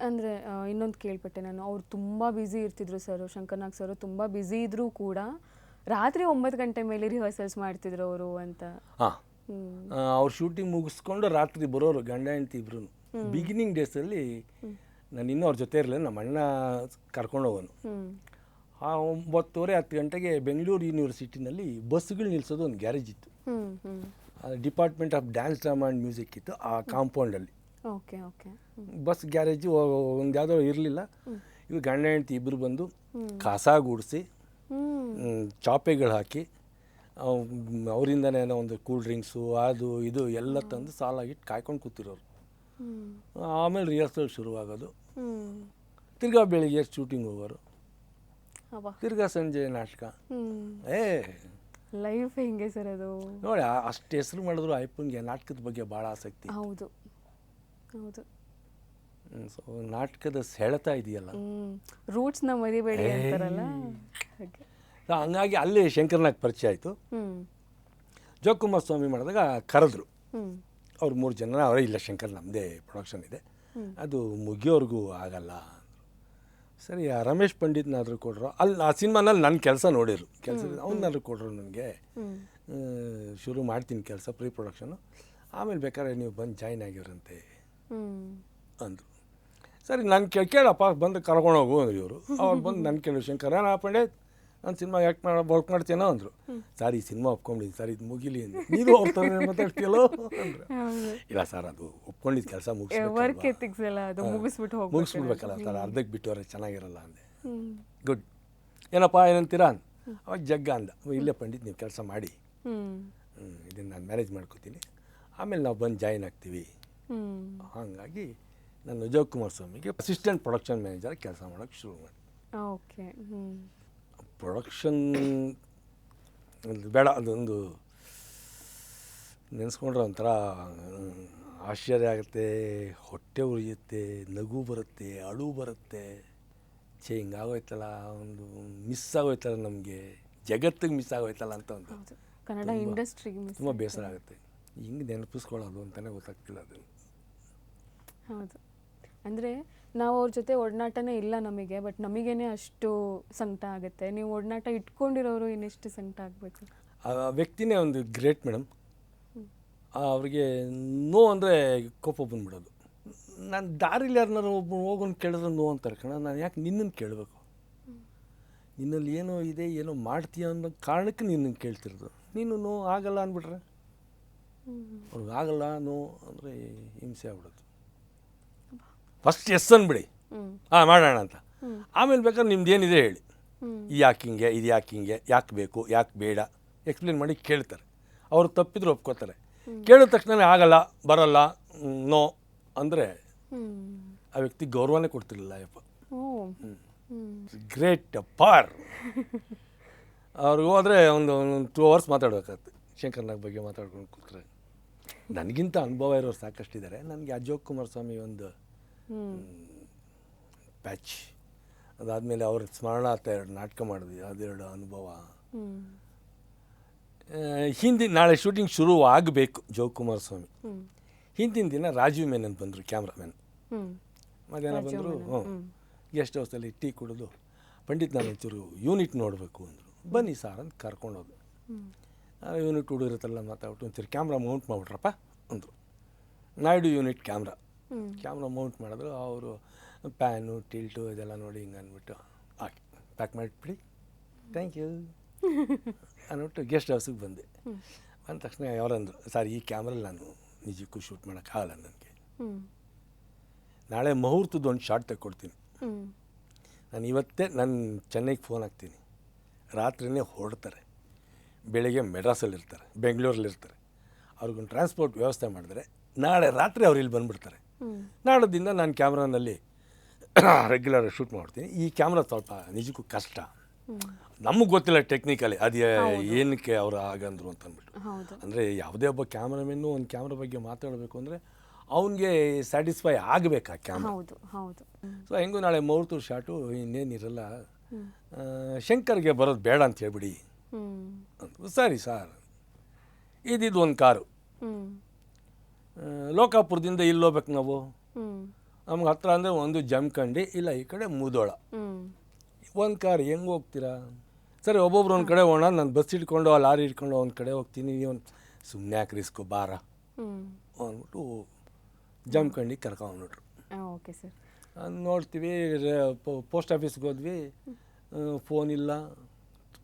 Speaker 1: ಅಂದರೆ ಇನ್ನೊಂದು ಕೇಳ್ಪಟ್ಟೆ ನಾನು, ಅವ್ರು ತುಂಬ ಬ್ಯುಸಿ ಇರ್ತಿದ್ರು ಸರ್, ಶಂಕರ್ನಾಗ್ ಸರ್ ತುಂಬ ಬ್ಯುಸಿ ಇದ್ರೂ ಕೂಡ ರಾತ್ರಿ 9 ಗಂಟೆ ಮೇಲೆ ರಿಹರ್ಸಲ್ಸ್ ಮಾಡ್ತಿದ್ರು ಅವರು ಅಂತ.
Speaker 3: ಹಾಂ, ಅವ್ರು ಶೂಟಿಂಗ್ ಮುಗಿಸ್ಕೊಂಡು ರಾತ್ರಿ ಬರೋರು, ಗಂಡ ಹೆಂಡತಿ ಇಬ್ರು. ಬಿಗಿನಿಂಗ್ ಡೇಸಲ್ಲಿ ನಾನು ಇನ್ನೂ ಅವ್ರ ಜೊತೆ ಇರಲಿಲ್ಲ, ನಮ್ಮ ಅಣ್ಣ ಕರ್ಕೊಂಡೋಗೋನು. 9:30 10 ಗಂಟೆಗೆ ಬೆಂಗಳೂರು ಯೂನಿವರ್ಸಿಟಿನಲ್ಲಿ ಬಸ್ಗಳು ನಿಲ್ಲಿಸೋದು ಒಂದು ಗ್ಯಾರೇಜ್ ಇತ್ತು. Department of dance, drama and music ಇತ್ತು ಆ ಕಾಂಪೌಂಡಲ್ಲಿ. ಬಸ್ ಗ್ಯಾರೇಜು ಒಂದು ಯಾವುದೋ ಇರಲಿಲ್ಲ. ಇವು ಗಂಡ ಹೆಂಡತಿ ಇಬ್ಬರು ಬಂದು ಕಸ ಗುಡಿಸಿ, ಚಾಪೆಗಳು ಹಾಕಿ, ಅವರಿಂದನೇ ಒಂದು ಕೂಲ್ ಡ್ರಿಂಕ್ಸು ಅದು ಇದು ಎಲ್ಲ ತಂದು ಸಾಲಾಗಿಟ್ಟು ಕಾಯ್ಕೊಂಡು ಕೂತಿರೋರು. ಆಮೇಲೆ ರಿಹರ್ಸಲ್ ಶುರುವಾಗೋದು. ತಿರ್ಗಾ ಬೆಳಿಗ್ಗೆ ಶೂಟಿಂಗ್ ಹೋಗೋರು, ತಿರ್ಗಾ ಸಂಜೆ ನಾಟಕ.
Speaker 1: ಲೈಫ್ ಹೆಂಗೆ ಸರ್ ಅದು
Speaker 3: ನೋಡಿ. ಅಷ್ಟು ಹೆಸರು ಮಾಡಿದ್ರು ಅಯ್ಯಪ್ಪನಿಗೆ ನಾಟಕದ ಬಗ್ಗೆ ಭಾಳ ಆಸಕ್ತಿ.
Speaker 1: ಹೌದು ಹೌದು.
Speaker 3: ಸೊ ನಾಟಕದ ಸೆಳೆತ ಇದೆಯಲ್ಲ,
Speaker 1: ರೂಟ್ಸ್ನ ಮರಿಬೇಡಿ ಅಂತಾರಲ್ಲ ಹಾಗೆ.
Speaker 3: ಸೊ ಹಂಗಾಗಿ ಅಲ್ಲಿ ಶಂಕರ್ನಾಗ್ ಪರಿಚಯ ಆಯಿತು. ಜೋಕುಮಾರ್ ಸ್ವಾಮಿ ಮಾಡಿದಾಗ ಕರೆದ್ರು ಅವ್ರು 3 ಜನ. ಅವರೇ ಇಲ್ಲ ಶಂಕರ್ ನಮ್ಮದೇ ಪ್ರೊಡಕ್ಷನ್ ಇದೆ, ಅದು ಮುಗಿಯೋರ್ಗೂ ಆಗಲ್ಲ ಅಂದರು. ಸರಿ ಆ ರಮೇಶ್ ಪಂಡಿತ್ನಾದರೂ ಕೊಡ್ರು. ಅಲ್ಲಿ ಆ ಸಿನಿಮಾನಲ್ಲಿ ನನ್ನ ಕೆಲಸ ನೋಡಿರು, ಅವನ್ನಾದ್ರೂ ಕೊಡ್ರು ನನಗೆ, ಶುರು ಮಾಡ್ತೀನಿ ಕೆಲಸ ಪ್ರೀ ಪ್ರೊಡಕ್ಷನು, ಆಮೇಲೆ ಬೇಕಾದ್ರೆ ನೀವು ಬಂದು ಜಾಯ್ನ್ ಆಗಿವ್ರಂತೆ ಅಂದರು. ಸರಿ ನಾನು ಕೇಳಪ್ಪ ಬಂದು ಕರ್ಕೊಂಡೋಗು ಅಂದರು ಇವರು. ಅವ್ರು ಬಂದು ನನ್ನ ಕೇಳಿ ಶಂಕರ್ ಪಂಡಿತ್ ನಾನು ಸಿನಿಮಾ ಯಾಕೆ ವರ್ಕ್ ಮಾಡ್ತೇನೋ ಅಂದರು. ಸರ್ ಈ ಸಿನಿಮಾ ಒಪ್ಕೊಂಡಿದ್ದೀನಿ ಸರ್, ಇದು ಮುಗಿಲಿ ಅಂದರು. ನೀನು ಅವ್ರ ಥರ ಮಾತಾಡ್ತೀಯಲ್ಲೋ ಅಂದರು. ಇಲ್ಲ ಸರ್ ಅದು ಒಪ್ಕೊಂಡಿದ್ದು ಕೆಲಸ ಮುಗಿಸ್ಬಿಡ್ಬೇಕಲ್ಲ ಸರ್, ಅರ್ಧಕ್ಕೆ ಬಿಟ್ಟವ್ರೆ ಚೆನ್ನಾಗಿರಲ್ಲ ಅಂದೆ. ಗುಡ್ ಏನಪ್ಪ ಏನಂತೀರಾ ಅಂದ. ಅವಾಗ ಜಗ್ಗ ಅಂದ, ಇಲ್ಲೇ ಪಂಡಿತ್ ನೀವು ಕೆಲಸ ಮಾಡಿ, ಇದನ್ನು ನಾನು ಮ್ಯಾನೇಜ್ ಮಾಡ್ಕೋತೀನಿ, ಆಮೇಲೆ ನಾವು ಬಂದು ಜಾಯಿನ್ ಆಗ್ತೀವಿ. ಹಾಗಾಗಿ ನಾನು ಜೋಕುಮಾರ್ ಸ್ವಾಮಿಗೆ ಅಸಿಸ್ಟೆಂಟ್ ಪ್ರೊಡಕ್ಷನ್ ಮ್ಯಾನೇಜರ್ ಕೆಲಸ ಮಾಡೋಕ್ಕೆ ಶುರು ಮಾಡಿ.
Speaker 1: ಓಕೆ.
Speaker 3: ಪ್ರೊಡಕ್ಷನ್ ಬೇಡ, ಅದೊಂದು ನೆನೆಸ್ಕೊಂಡ್ರೆ ಒಂಥರ ಆಶ್ಚರ್ಯ ಆಗುತ್ತೆ, ಹೊಟ್ಟೆ ಉರಿಯುತ್ತೆ, ನಗು ಬರುತ್ತೆ, ಅಳು ಬರುತ್ತೆ. ಹಿಂಗಾಗೋಯ್ತಲ್ಲ, ಒಂದು ಮಿಸ್ ಆಗೋಯ್ತಲ್ಲ, ನಮಗೆ ಜಗತ್ತಿಗೆ ಮಿಸ್ ಆಗೋಯ್ತಲ್ಲ ಅಂತ ಒಂದು
Speaker 1: ಕನ್ನಡ ಇಂಡಸ್ಟ್ರಿಗೆ
Speaker 3: ತುಂಬ ಬೇಸರ ಆಗುತ್ತೆ. ಹಿಂಗೆ ನೆನಪಿಸ್ಕೊಳ್ಳೋದು ಅಂತಲೇ ಗೊತ್ತಾಗ್ತಿಲ್ಲ ಅದು.
Speaker 1: ಹೌದು, ಅಂದರೆ ನಾವು ಅವ್ರ ಜೊತೆ ಒಡನಾಟನೇ ಇಲ್ಲ ನಮಗೆ, ಬಟ್ ನಮಗೇನೆ ಅಷ್ಟು ಸಂಕಟ ಆಗುತ್ತೆ. ನೀವು ಒಡನಾಟ ಇಟ್ಕೊಂಡಿರೋರು ಇನ್ನೆಷ್ಟು ಸಂಕಟ ಆಗಬೇಕು.
Speaker 3: ಆ ವ್ಯಕ್ತಿನೇ ಒಂದು ಗ್ರೇಟ್ ಮೇಡಮ್. ಅವ್ರಿಗೆ ನೋ ಅಂದರೆ ಕೋಪ ಬಂದುಬಿಡೋದು. ನಾನು ದಾರಿಲಿ ಯಾರನ್ನಾರು ಒಬ್ಬ ಹೋಗೋನು ಕೇಳಿದ್ರೆ ನೋ ಅಂತಾರೆ ಕಣ, ನಾನು ಯಾಕೆ ನಿನ್ನನ್ನು ಕೇಳಬೇಕು, ನಿನ್ನಲ್ಲಿ ಏನೋ ಇದೆ, ಏನೋ ಮಾಡ್ತೀಯ ಅನ್ನೋ ಕಾರಣಕ್ಕೆ ನಿನ್ನನ್ನು ಕೇಳ್ತಿರೋದು. ನೀನು ನೋ ಆಗಲ್ಲ ಅಂದ್ಬಿಟ್ರೆ ಅವ್ರಿಗೆ ಆಗಲ್ಲ ನೋ ಅಂದರೆ ಹಿಂಸೆ ಆಗ್ಬಿಡೋದು. ಫಸ್ಟ್ ಎಸ್ ಅಂದ್ಬಿಡಿ, ಮಾಡೋಣ ಅಂತ, ಆಮೇಲೆ ಬೇಕಾದ್ರೆ ನಿಮ್ದು ಏನಿದೆ ಹೇಳಿ, ಇದು ಯಾಕೆ ಹಿಂಗೆ, ಇದು ಯಾಕೆ ಹಿಂಗೆ, ಯಾಕೆ ಬೇಕು, ಯಾಕೆ ಬೇಡ ಎಕ್ಸ್ಪ್ಲೇನ್ ಮಾಡಿ ಕೇಳ್ತಾರೆ. ಅವರು ತಪ್ಪಿದ್ರು ಒಪ್ಕೋತಾರೆ. ಕೇಳಿದ ತಕ್ಷಣ ಆಗಲ್ಲ, ಬರಲ್ಲ, ನೋ ಅಂದರೆ ಆ ವ್ಯಕ್ತಿ ಗೌರವನೇ ಕೊಡ್ತಿರಲಿಲ್ಲ. ಯಪ್ಪ ಗ್ರೇಟ್ ಪಾರ್. ಅವ್ರಿಗೆ ಹೋದರೆ ಒಂದು 2 hours ಮಾತಾಡ್ಬೇಕಾಗ್ತದೆ. ಶಂಕರ್ನಾಗ್ ಬಗ್ಗೆ ಮಾತಾಡ್ಕೊಂಡು ಕೂತ್ರೆ ನನಗಿಂತ ಅನುಭವ ಇರೋರು ಸಾಕಷ್ಟಿದ್ದಾರೆ. ನನಗೆ ಅಜೋಕ್ ಕುಮಾರ್ ಸ್ವಾಮಿ ಒಂದು ಪ್ಯಾಚ್, ಅದಾದಮೇಲೆ ಅವ್ರ ಸ್ಮರಣಾರ್ಥ 2 ನಾಟಕ ಮಾಡಿದ್ವಿ, ಅದೆರಡು ಅನುಭವ. ನಾಳೆ ಶೂಟಿಂಗ್ ಶುರು ಆಗಬೇಕು ಜೋಕುಮಾರ್ ಸ್ವಾಮಿ. ಹಿಂದಿನ ದಿನ ರಾಜೀವ್ ಮೆನನ್ ಬಂದರು, ಕ್ಯಾಮ್ರಾಮನ್. ಮಧ್ಯಾಹ್ನ ಬಂದರು, ಗೆಸ್ಟ್ ಹೌಸಲ್ಲಿ ಟೀ ಕುಡಿದು, ಪಂಡಿತ್ ನಾನು ಒಂಚೂರು ಯೂನಿಟ್ ನೋಡಬೇಕು ಅಂದರು. ಬನ್ನಿ ಸಾರ್ ಅಂತ ಕರ್ಕೊಂಡೋದು. ಯೂನಿಟ್ ಹುಡುಗಿರುತ್ತಲ್ಲ ಮಾತಾಡ್ಬಿಟ್ಟು ಒಂಚೂರು ಕ್ಯಾಮ್ರಾ ಮೌಂಟ್ ಮಾಡಿಬಿಟ್ರಪ್ಪ ಅಂದರು. ನಾಯ್ಡು ಯೂನಿಟ್ ಕ್ಯಾಮ್ರಾ ಮೌಂಟ್ ಮಾಡಿದ್ರು. ಅವರು ಪ್ಯಾನು ಟಿಲ್ಟು ಇದೆಲ್ಲ ನೋಡಿ ಹಿಂಗೆ ಅಂದ್ಬಿಟ್ಟು ಹಾಕಿ ಪ್ಯಾಕ್ ಮಾಡಿಬಿಡಿ, ಥ್ಯಾಂಕ್ ಯು ಅಂದ್ಬಿಟ್ಟು ಗೆಸ್ಟ್ ಹೌಸಿಗೆ ಬಂದೆ. ಬಂದ ತಕ್ಷಣ ಅವರಂದರು, ಸರ್ ಈ ಕ್ಯಾಮ್ರಲ್ಲಿ ನಾನು ನಿಜಕ್ಕೂ ಶೂಟ್ ಮಾಡೋಕ್ಕಾಗಲ್ಲ, ನನಗೆ ನಾಳೆ ಮುಹೂರ್ತದ ಒಂದು ಶಾರ್ಟ್ ತೆಕ್ಕೊಡ್ತೀನಿ, ನಾನು ಇವತ್ತೇ ನಾನು ಚೆನ್ನೈಗೆ ಫೋನ್ ಹಾಕ್ತೀನಿ, ರಾತ್ರಿಯೇ ಹೊರಡ್ತಾರೆ, ಬೆಳಗ್ಗೆ ಮೆಡ್ರಾಸಲ್ಲಿರ್ತಾರೆ, ಬೆಂಗಳೂರಲ್ಲಿರ್ತಾರೆ, ಅವ್ರಿಗೊಂದು ಟ್ರಾನ್ಸ್ಪೋರ್ಟ್ ವ್ಯವಸ್ಥೆ ಮಾಡಿದ್ರೆ ನಾಳೆ ರಾತ್ರಿ ಅವ್ರು ಇಲ್ಲಿ ಬಂದುಬಿಡ್ತಾರೆ. ನಾಳದಿಂದ ನಾನು ಕ್ಯಾಮ್ರಾನಲ್ಲಿ ರೆಗ್ಯುಲರ್ ಶೂಟ್ ಮಾಡ್ತೀನಿ. ಈ ಕ್ಯಾಮ್ರಾ ಸ್ವಲ್ಪ ನಿಜಕ್ಕೂ ಕಷ್ಟ, ನಮಗೆ ಗೊತ್ತಿಲ್ಲ ಟೆಕ್ನಿಕಲಿ ಅದು ಏನಕ್ಕೆ ಅವರು ಆಗಂದ್ರು ಅಂತ ಅಂದ್ಬಿಟ್ಟು. ಅಂದರೆ ಯಾವುದೇ ಒಬ್ಬ ಕ್ಯಾಮ್ರಾಮೆನ್ನು ಒಂದು ಕ್ಯಾಮ್ರಾ ಬಗ್ಗೆ ಮಾತಾಡಬೇಕು ಅಂದರೆ ಅವನಿಗೆ ಸ್ಯಾಟಿಸ್ಫೈ ಆಗಬೇಕು ಆ ಕ್ಯಾಮ್ರಾ. ಸೊ ಹೆಂಗೂ ನಾಳೆ ಮುಹೂರ್ತದ ಶಾಟು ಇನ್ನೇನಿರಲ್ಲ, ಶಂಕರ್ಗೆ ಬರೋದು ಬೇಡ ಅಂತ ಹೇಳ್ಬಿಡಿ ಅಂತ. ಸರಿ ಸರ್, ಇದಿದ್ದು ಒಂದು ಕಾರು, ಲೋಕಾಪುರದಿಂದ ಇಲ್ಲಿ ಹೋಗ್ಬೇಕು ನಾವು, ನಮ್ಗೆ ಹತ್ರ ಅಂದರೆ ಒಂದು ಜಮಖಂಡಿ, ಇಲ್ಲ ಈ ಕಡೆ ಮುದೋಳ, ಒಂದು ಕಾರ್ ಹೆಂಗೆ ಹೋಗ್ತೀರಾ? ಸರಿ ಒಬ್ಬೊಬ್ರು ಒಂದು ಕಡೆ ಹೋಗೋಣ, ನಾನು ಬಸ್ ಇಟ್ಕೊಂಡು ಆ ಲಾರಿ ಇಟ್ಕೊಂಡು ಒಂದು ಕಡೆ ಹೋಗ್ತೀನಿ, ಒಂದು ಸುಮ್ಮನೆ ಯಾಕೆ ರಿಸ್ಕು ಬಾರ ಅಂದ್ಬಿಟ್ಟು ಜಮಖಂಡಿಗೆ ಕರ್ಕೊಂಡ್ಬಿಟ್ರು.
Speaker 1: Okay sir.
Speaker 3: ನೋಡ್ತೀವಿ, ಪೋಸ್ಟ್ ಆಫೀಸ್ಗೆ ಹೋದ್ವಿ, ಫೋನ್ ಇಲ್ಲ,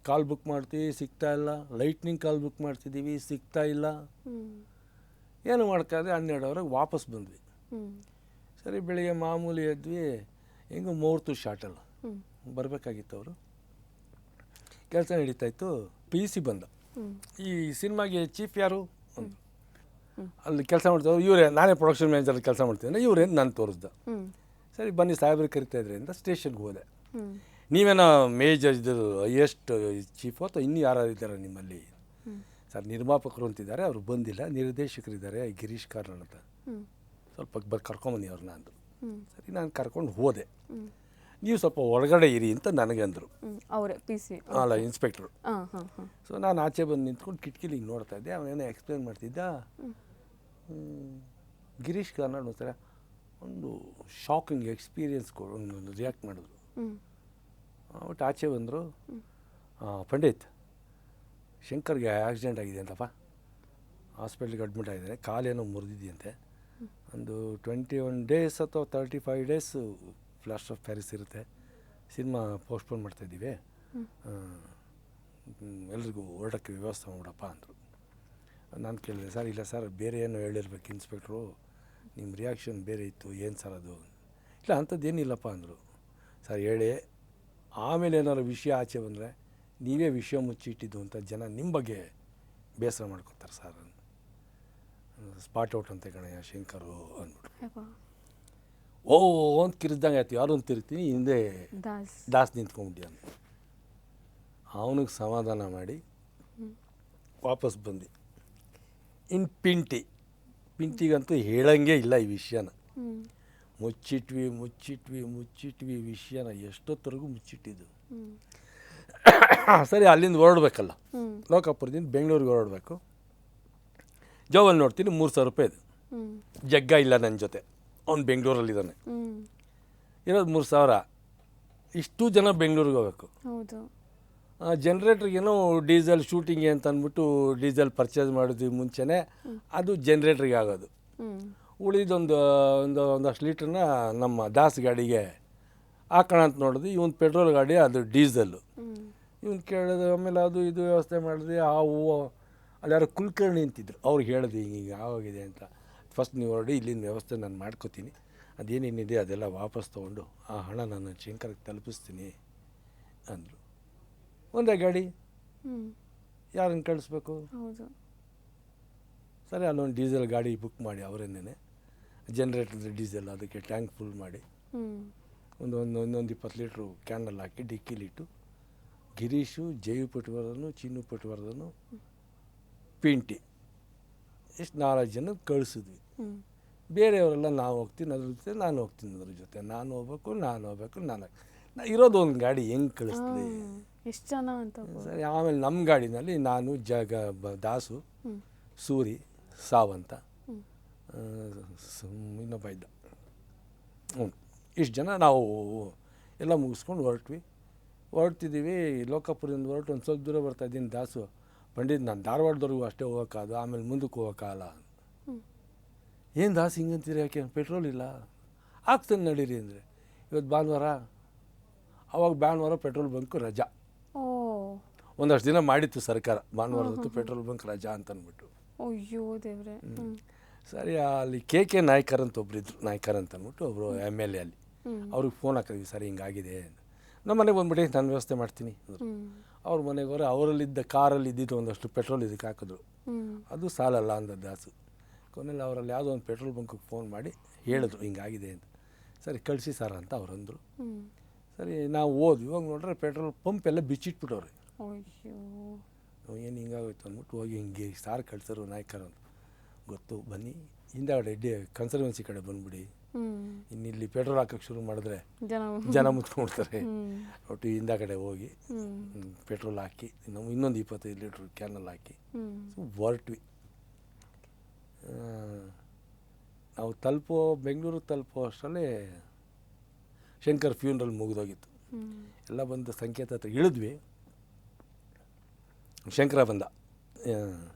Speaker 3: ಕಾಲ್ ಬುಕ್ ಮಾಡ್ತೀವಿ ಸಿಗ್ತಾ ಇಲ್ಲ, ಲೈಟ್ನಿಂಗ್ ಕಾಲ್ ಬುಕ್ ಮಾಡ್ತಿದ್ದೀವಿ ಸಿಗ್ತಾ ಇಲ್ಲ, ಏನು ಮಾಡ್ತಾಯಿದ್ದೆ. 12 ವಾಪಸ್ ಬಂದ್ವಿ. ಸರಿ ಬೆಳಿಗ್ಗೆ ಮಾಮೂಲಿ ಎದ್ವಿ, ಹೆಂಗೂ ಮುಹೂರ್ತ ಶಾಟಲ್ಲ ಬರಬೇಕಾಗಿತ್ತು. ಅವರು ಕೆಲಸ ನಡೀತಾಯಿತ್ತು. PC ಬಂದ, ಈ ಸಿನಿಮಾಗೆ ಚೀಫ್ ಯಾರು ಅಂತ. ಅಲ್ಲಿ ಕೆಲಸ ಮಾಡ್ತಾರೆ ಇವರೇ, ನಾನೇ ಪ್ರೊಡಕ್ಷನ್ ಮ್ಯಾನೇಜರ್ ಕೆಲಸ ಮಾಡ್ತೀನಿ, ಇವರೇನು ನಾನು ತೋರಿಸ್ದೆ. ಸರಿ ಬನ್ನಿ ಸಾಹೇಬ್ರಿಗೆ ಕರಿತಾ ಇದ್ರಿಂದ ಸ್ಟೇಷನ್ಗೆ ಹೋದೆ. ನೀವೇನೋ ಮೇಜರ್ ಇದು ಹೈಯೆಸ್ಟ್ ಚೀಫು ಅಥವಾ ಇನ್ನೂ ಯಾರಿದ್ದಾರೆ ನಿಮ್ಮಲ್ಲಿ? ಸರ್ ನಿರ್ಮಾಪಕರು ಅಂತಿದ್ದಾರೆ, ಅವರು ಬಂದಿಲ್ಲ, ನಿರ್ದೇಶಕರಿದ್ದಾರೆ ಗಿರೀಶ್ ಕಾರ್ನಾಡ್ ಅಂತ, ಸ್ವಲ್ಪ ಕರ್ಕೊಂಬನ್ನಿ ಅವ್ರನ್ನ ಅಂದರು. ಸರಿ ನಾನು ಕರ್ಕೊಂಡು ಹೋದೆ. ನೀವು ಸ್ವಲ್ಪ ಹೊರಗಡೆ ಇರಿ ಅಂತ ನನಗಂದರು.
Speaker 1: ಅವರೇ ಪಿ ಸಿ.
Speaker 3: ಅಲ್ಲ, ಇನ್ಸ್ಪೆಕ್ಟ್ರು.
Speaker 1: ಹಾಂ ಹಾಂ ಹಾಂ.
Speaker 3: ಸೊ ನಾನು ಆಚೆ ಬಂದು ನಿಂತ್ಕೊಂಡು ಕಿಟಕಿಲಿ ಹಿಂಗೆ ನೋಡ್ತಾ ಇದ್ದೆ. ಅವನೇನೋ ಎಕ್ಸ್ಪ್ಲೇನ್ ಮಾಡ್ತಿದ್ದ. ಗಿರೀಶ್ ಕಾರ್ನಾಡ್ ಒಂಥರ ಒಂದು ಶಾಕಿಂಗ್ ಎಕ್ಸ್ಪೀರಿಯನ್ಸ್ ಒಂದು ರಿಯಾಕ್ಟ್ ಮಾಡಿದ್ರು. ಒಟ್ಟು ಆಚೆ ಬಂದರು. ಪಂಡಿತ್, ಶಂಕರ್ಗೆ ಆಕ್ಸಿಡೆಂಟ್ ಆಗಿದೆ ಅಂತಪ್ಪ, ಹಾಸ್ಪಿಟ್ಲಿಗೆ ಅಡ್ಮಿಟ್ ಆಗಿದ್ದಾರೆ, ಕಾಲೇನೋ ಮುರಿದಿದೆಯಂತೆ, ಒಂದು 21 ಡೇಸ್ ಅಥವಾ 35 ಡೇಸ್ ಪ್ಲಾಸ್ಟರ್ ಆಫ್ ಪ್ಯಾರಿಸ್ ಇರುತ್ತೆ, ಸಿನಿಮಾ ಪೋಸ್ಟ್ಪೋನ್ ಮಾಡ್ತಾಯಿದ್ದೀವಿ, ಎಲ್ರಿಗೂ ಹೊರಡೋಕ್ಕೆ ವ್ಯವಸ್ಥೆ ಮಾಡಪ್ಪ ಅಂದರು. ನಾನು ಕೇಳಿದೆ, ಸರ್ ಇಲ್ಲ ಸರ್, ಬೇರೆ ಏನೋ ಹೇಳಿರ್ಬೇಕು ಇನ್ಸ್ಪೆಕ್ಟ್ರು, ನಿಮ್ಮ ರಿಯಾಕ್ಷನ್ ಬೇರೆ ಇತ್ತು, ಏನು ಸರ್ ಅದು? ಇಲ್ಲ ಅಂಥದ್ದೇನಿಲ್ಲಪ್ಪ ಅಂದರು. ಸರ್ ಹೇಳಿ, ಆಮೇಲೆ ಏನಾದ್ರು ವಿಷಯ ಆಚೆ ಬಂದರೆ ನೀವೇ ವಿಷಯ ಮುಚ್ಚಿಟ್ಟಿದ್ದು ಅಂತ ಜನ ನಿಮ್ಮ ಬಗ್ಗೆ ಬೇಸರ ಮಾಡ್ಕೊತಾರೆ ಸರ್. ಸ್ಪಾಟ್ ಔಟ್ ಅಂತ ಕಣಯ್ಯ ಶಂಕರು ಅಂದ್ಬಿಟ್ಟು ಓ ಅಂತ ಕಿರಿಸ್ದಂಗೆ ಆಯ್ತು. ಯಾರು ಅಂತ ತಿರ್ತೀನಿ, ಹಿಂದೆ ದಾಸ್ ನಿಂತ್ಕೊಂಡ್ಬಿಟ್ಟು ಅಂತ. ಅವನಿಗೆ ಸಮಾಧಾನ ಮಾಡಿ ವಾಪಸ್ ಬಂದು ಇನ್ನು ಪಿಂಟಿಗಂತೂ ಹೇಳಂಗೆ ಇಲ್ಲ ಈ ವಿಷಯನ. ಮುಚ್ಚಿಟ್ವಿ ವಿಷಯನ, ಎಷ್ಟೊತ್ತರೆಗೂ ಮುಚ್ಚಿಟ್ಟಿದ್ದು. ಸರಿ, ಅಲ್ಲಿಂದ ಹೊರಡ್ಬೇಕಲ್ಲ, ಲೋಕಾಪುರದಿಂದ ಬೆಂಗಳೂರಿಗೆ ಹೊರಡಬೇಕು. ಜೋಬಲ್ಲಿ ನೋಡ್ತೀನಿ 3,000 ರೂಪಾಯಿದು. ಜಗ್ಗ ಇಲ್ಲ ನನ್ನ ಜೊತೆ, ಅವ್ನು ಬೆಂಗಳೂರಲ್ಲಿದ್ದಾನೆ, ಇರೋದು 3,000. ಇಷ್ಟು ಜನ ಬೆಂಗಳೂರಿಗೆ ಹೋಗ್ಬೇಕು. ಜನ್ರೇಟ್ರಿಗೇನೋ ಡೀಸೆಲ್ ಶೂಟಿಂಗ್ಗೆ ಅಂತ ಅಂದ್ಬಿಟ್ಟು ಡೀಸೆಲ್ ಪರ್ಚೇಸ್ ಮಾಡಿದ್ವಿ ಮುಂಚೆನೇ, ಅದು ಜನ್ರೇಟ್ರಿಗೆ ಆಗೋದು. ಒಂದಷ್ಟು ಲೀಟ್ರನ್ನ ನಮ್ಮ ದಾಸ್ ಗಾಡಿಗೆ ಹಾಕೋಣ ಅಂತ ನೋಡಿದ್ವಿ. ಇವನು ಪೆಟ್ರೋಲ್ ಗಾಡಿ, ಅದು ಡೀಸೆಲ್ಲು. ಇವನು ಕೇಳಿದೆ, ಆಮೇಲೆ ಅದು ಇದು ವ್ಯವಸ್ಥೆ ಮಾಡಿದ್ವಿ. ಆ ಹೂವು ಅಲ್ಲಿ ಯಾರೋ ಕುಲಕರ್ಣಿ ಅಂತಿದ್ರು, ಅವ್ರಿಗೆ ಹೇಳಿದೆ ಹಿಂಗೆ ಆಗೋಗಿದೆ ಅಂತ. ಫಸ್ಟ್ ನೀವು ಹೊರಡಿ, ಇಲ್ಲಿನ ವ್ಯವಸ್ಥೆ ನಾನು ಮಾಡ್ಕೋತೀನಿ, ಅದೇನೇನಿದೆ ಅದೆಲ್ಲ ವಾಪಸ್ ತೊಗೊಂಡು ಆ ಹಣ ನಾನು ಶಂಕರ್ಗೆ ತಲುಪಿಸ್ತೀನಿ ಅಂದರು. ಒಂದೇ ಗಾಡಿ, ಯಾರನ್ನು ಕಳಿಸ್ಬೇಕು? ಸರಿ, ಅಲ್ಲೊಂದು ಡೀಸೆಲ್ ಗಾಡಿ ಬುಕ್ ಮಾಡಿ ಅವರೇನೇ ಜನ್ರೇಟರ್ ಡೀಸೆಲ್ ಅದಕ್ಕೆ ಟ್ಯಾಂಕ್ ಫುಲ್ ಮಾಡಿ ಒಂದೊಂದು 20 ಲೀಟ್ರು ಕ್ಯಾನಲ್ಲಿ ಹಾಕಿ ಡಿಕ್ಕಿಲಿಟ್ಟು ಗಿರೀಶು, ಜಯು ಪಟ್ವರ್ಧನು, ಚಿನ್ನು ಪಟ್ವರ್ಧನು, ಪಿಂಟಿ, ಇಷ್ಟು 4 ಜನ ಕಳಿಸಿದ್ವಿ. ಬೇರೆಯವರೆಲ್ಲ ನಾವು ಹೋಗ್ತೀನಿ ಅದ್ರ ಜೊತೆ, ನಾನು ಹೋಗ್ತೀನಿ ಅದ್ರ ಜೊತೆ, ನಾನು ಹೋಗ್ಬೇಕು. ಇರೋದು ಒಂದು ಗಾಡಿ ಹೆಂಗೆ ಕಳಿಸ್ಲಿ,
Speaker 1: ಎಷ್ಟು ಜನ ಅಂತ.
Speaker 3: ಸರಿ, ಆಮೇಲೆ ನಮ್ಮ ಗಾಡಿನಲ್ಲಿ ನಾನು ದಾಸು, ಸೂರಿ, ಸಾವಂತ, ಇನ್ನೊಬ್ಬ ಇದ್ದ, ಇಷ್ಟು ಜನ ನಾವು ಎಲ್ಲ ಮುಗಿಸ್ಕೊಂಡು ಹೊರಡ್ತಿದ್ದೀವಿ. ಲೋಕಾಪುರದಿಂದ ಹೊರಟು ಒಂದು ಸ್ವಲ್ಪ ದೂರ ಬರ್ತಾಯಿದ್ದೀನಿ. ದಾಸು, ಪಂಡಿತ್ ನಾನು ಧಾರವಾಡದವರೆಗೂ ಅಷ್ಟೇ ಹೋಗೋಕ್ಕಾದು, ಆಮೇಲೆ ಮುಂದಕ್ಕೆ ಹೋಗೋಕ್ಕಾಗಲ್ಲ. ಏನು ದಾಸು ಹಿಂಗಂತೀರಿ, ಯಾಕೆ ಪೆಟ್ರೋಲ್ ಇಲ್ಲ? ಆಗ್ತಾನೆ ನಡೀರಿ ಅಂದರೆ. ಇವತ್ತು ಭಾನುವಾರ, ಅವಾಗ ಭಾನುವಾರ ಪೆಟ್ರೋಲ್ ಬಂಕ್ ರಜಾ. ಒಂದಷ್ಟು ದಿನ ಮಾಡಿತ್ತು ಸರ್ಕಾರ, ಭಾನುವಾರದತ್ತು ಪೆಟ್ರೋಲ್ ಬಂಕ್ ರಜಾ ಅಂತ ಅಂದ್ಬಿಟ್ಟು.
Speaker 1: ಅಯ್ಯೋ ದೇವ್ರೆ.
Speaker 3: ಸರಿ, ಅಲ್ಲಿ ಕೆ ನಾಯ್ಕರ್ ಅಂತ ಒಬ್ಬರಿದ್ರು, ನಾಯ್ಕರ್ ಅಂತ ಅಂದ್ಬಿಟ್ಟು ಒಬ್ಬರು MLA ಅಲ್ಲಿ. ಅವ್ರಿಗೆ ಫೋನ್ ಹಾಕಿದ್ವಿ, ಸರಿ ಹಿಂಗಾಗಿದೆ, ನಮ್ಮ ಮನೆಗೆ ಬಂದ್ಬಿಟ್ಟು ನಾನು ವ್ಯವಸ್ಥೆ ಮಾಡ್ತೀನಿ ಅಂದರು. ಅವ್ರ ಮನೆಗೆ ಹೋದ್ರೆ ಅವರಲ್ಲಿದ್ದ ಕಾರಲ್ಲಿ ಇದ್ದಿದ್ದು ಒಂದಷ್ಟು ಪೆಟ್ರೋಲ್ ಇದಕ್ಕೆ ಹಾಕಿದ್ರು. ಅದು ಸಾಲಲ್ಲ ಅಂದ ದಾಸು. ಕೊನೆಯಲ್ಲಿ ಅವರಲ್ಲಿ ಯಾವುದೋ ಒಂದು ಪೆಟ್ರೋಲ್ ಬಂಕಿಗೆ ಫೋನ್ ಮಾಡಿ ಹೇಳಿದ್ರು ಹಿಂಗಾಗಿದೆ ಅಂತ. ಸರಿ ಕಳಿಸಿ ಸರ್ ಅಂತ ಅವ್ರು ಅಂದರು. ಸರಿ ನಾವು ಹೋದ್ವಿ. ಇವಾಗ ನೋಡ್ರೆ ಪೆಟ್ರೋಲ್ ಪಂಪ್ ಎಲ್ಲ ಬಿಚ್ಚಿಟ್ಬಿಟ್ಟವ್ರೆ. ಏನು ಹಿಂಗಾಗೋಯ್ತು ಅಂದ್ಬಿಟ್ಟು ಹೋಗಿ ಹಿಂಗೆ ಸಾರು ಕಳ್ಸರು ನಾಯ್ಕರ್ ಅಂತ ಗೊತ್ತು, ಬನ್ನಿ ಹಿಂದೆ ಕನ್ಸರ್ವೆನ್ಸಿ ಕಡೆ ಬಂದ್ಬಿಡಿ, ಇನ್ನಿಲ್ಲಿ ಪೆಟ್ರೋಲ್ ಹಾಕೋಕ್ಕೆ ಶುರು ಮಾಡಿದ್ರೆ ಜನ ಮುಚ್ಕೊಂಡ್ಬಿಡ್ತಾರೆ. ಒಟ್ಟು ಹಿಂದ ಕಡೆ ಹೋಗಿ ಪೆಟ್ರೋಲ್ ಹಾಕಿ ನಾವು ಇನ್ನೊಂದು 25 ಲೀಟ್ರ್ ಕ್ಯಾನಲ್ಲಿ ಹಾಕಿ ಹೊರಟ್ವಿ. ನಾವು ಬೆಂಗಳೂರು ತಲುಪೋ ಅಷ್ಟರಲ್ಲೇ ಶಂಕರ್ ಫ್ಯೂನರಲ್ ಮುಗಿದೋಗಿತ್ತು. ಎಲ್ಲ ಬಂದು ಸಂಕೇತ ಹತ್ರ ಇಳಿದ್ವಿ. ಶಂಕರ ಬಂದ,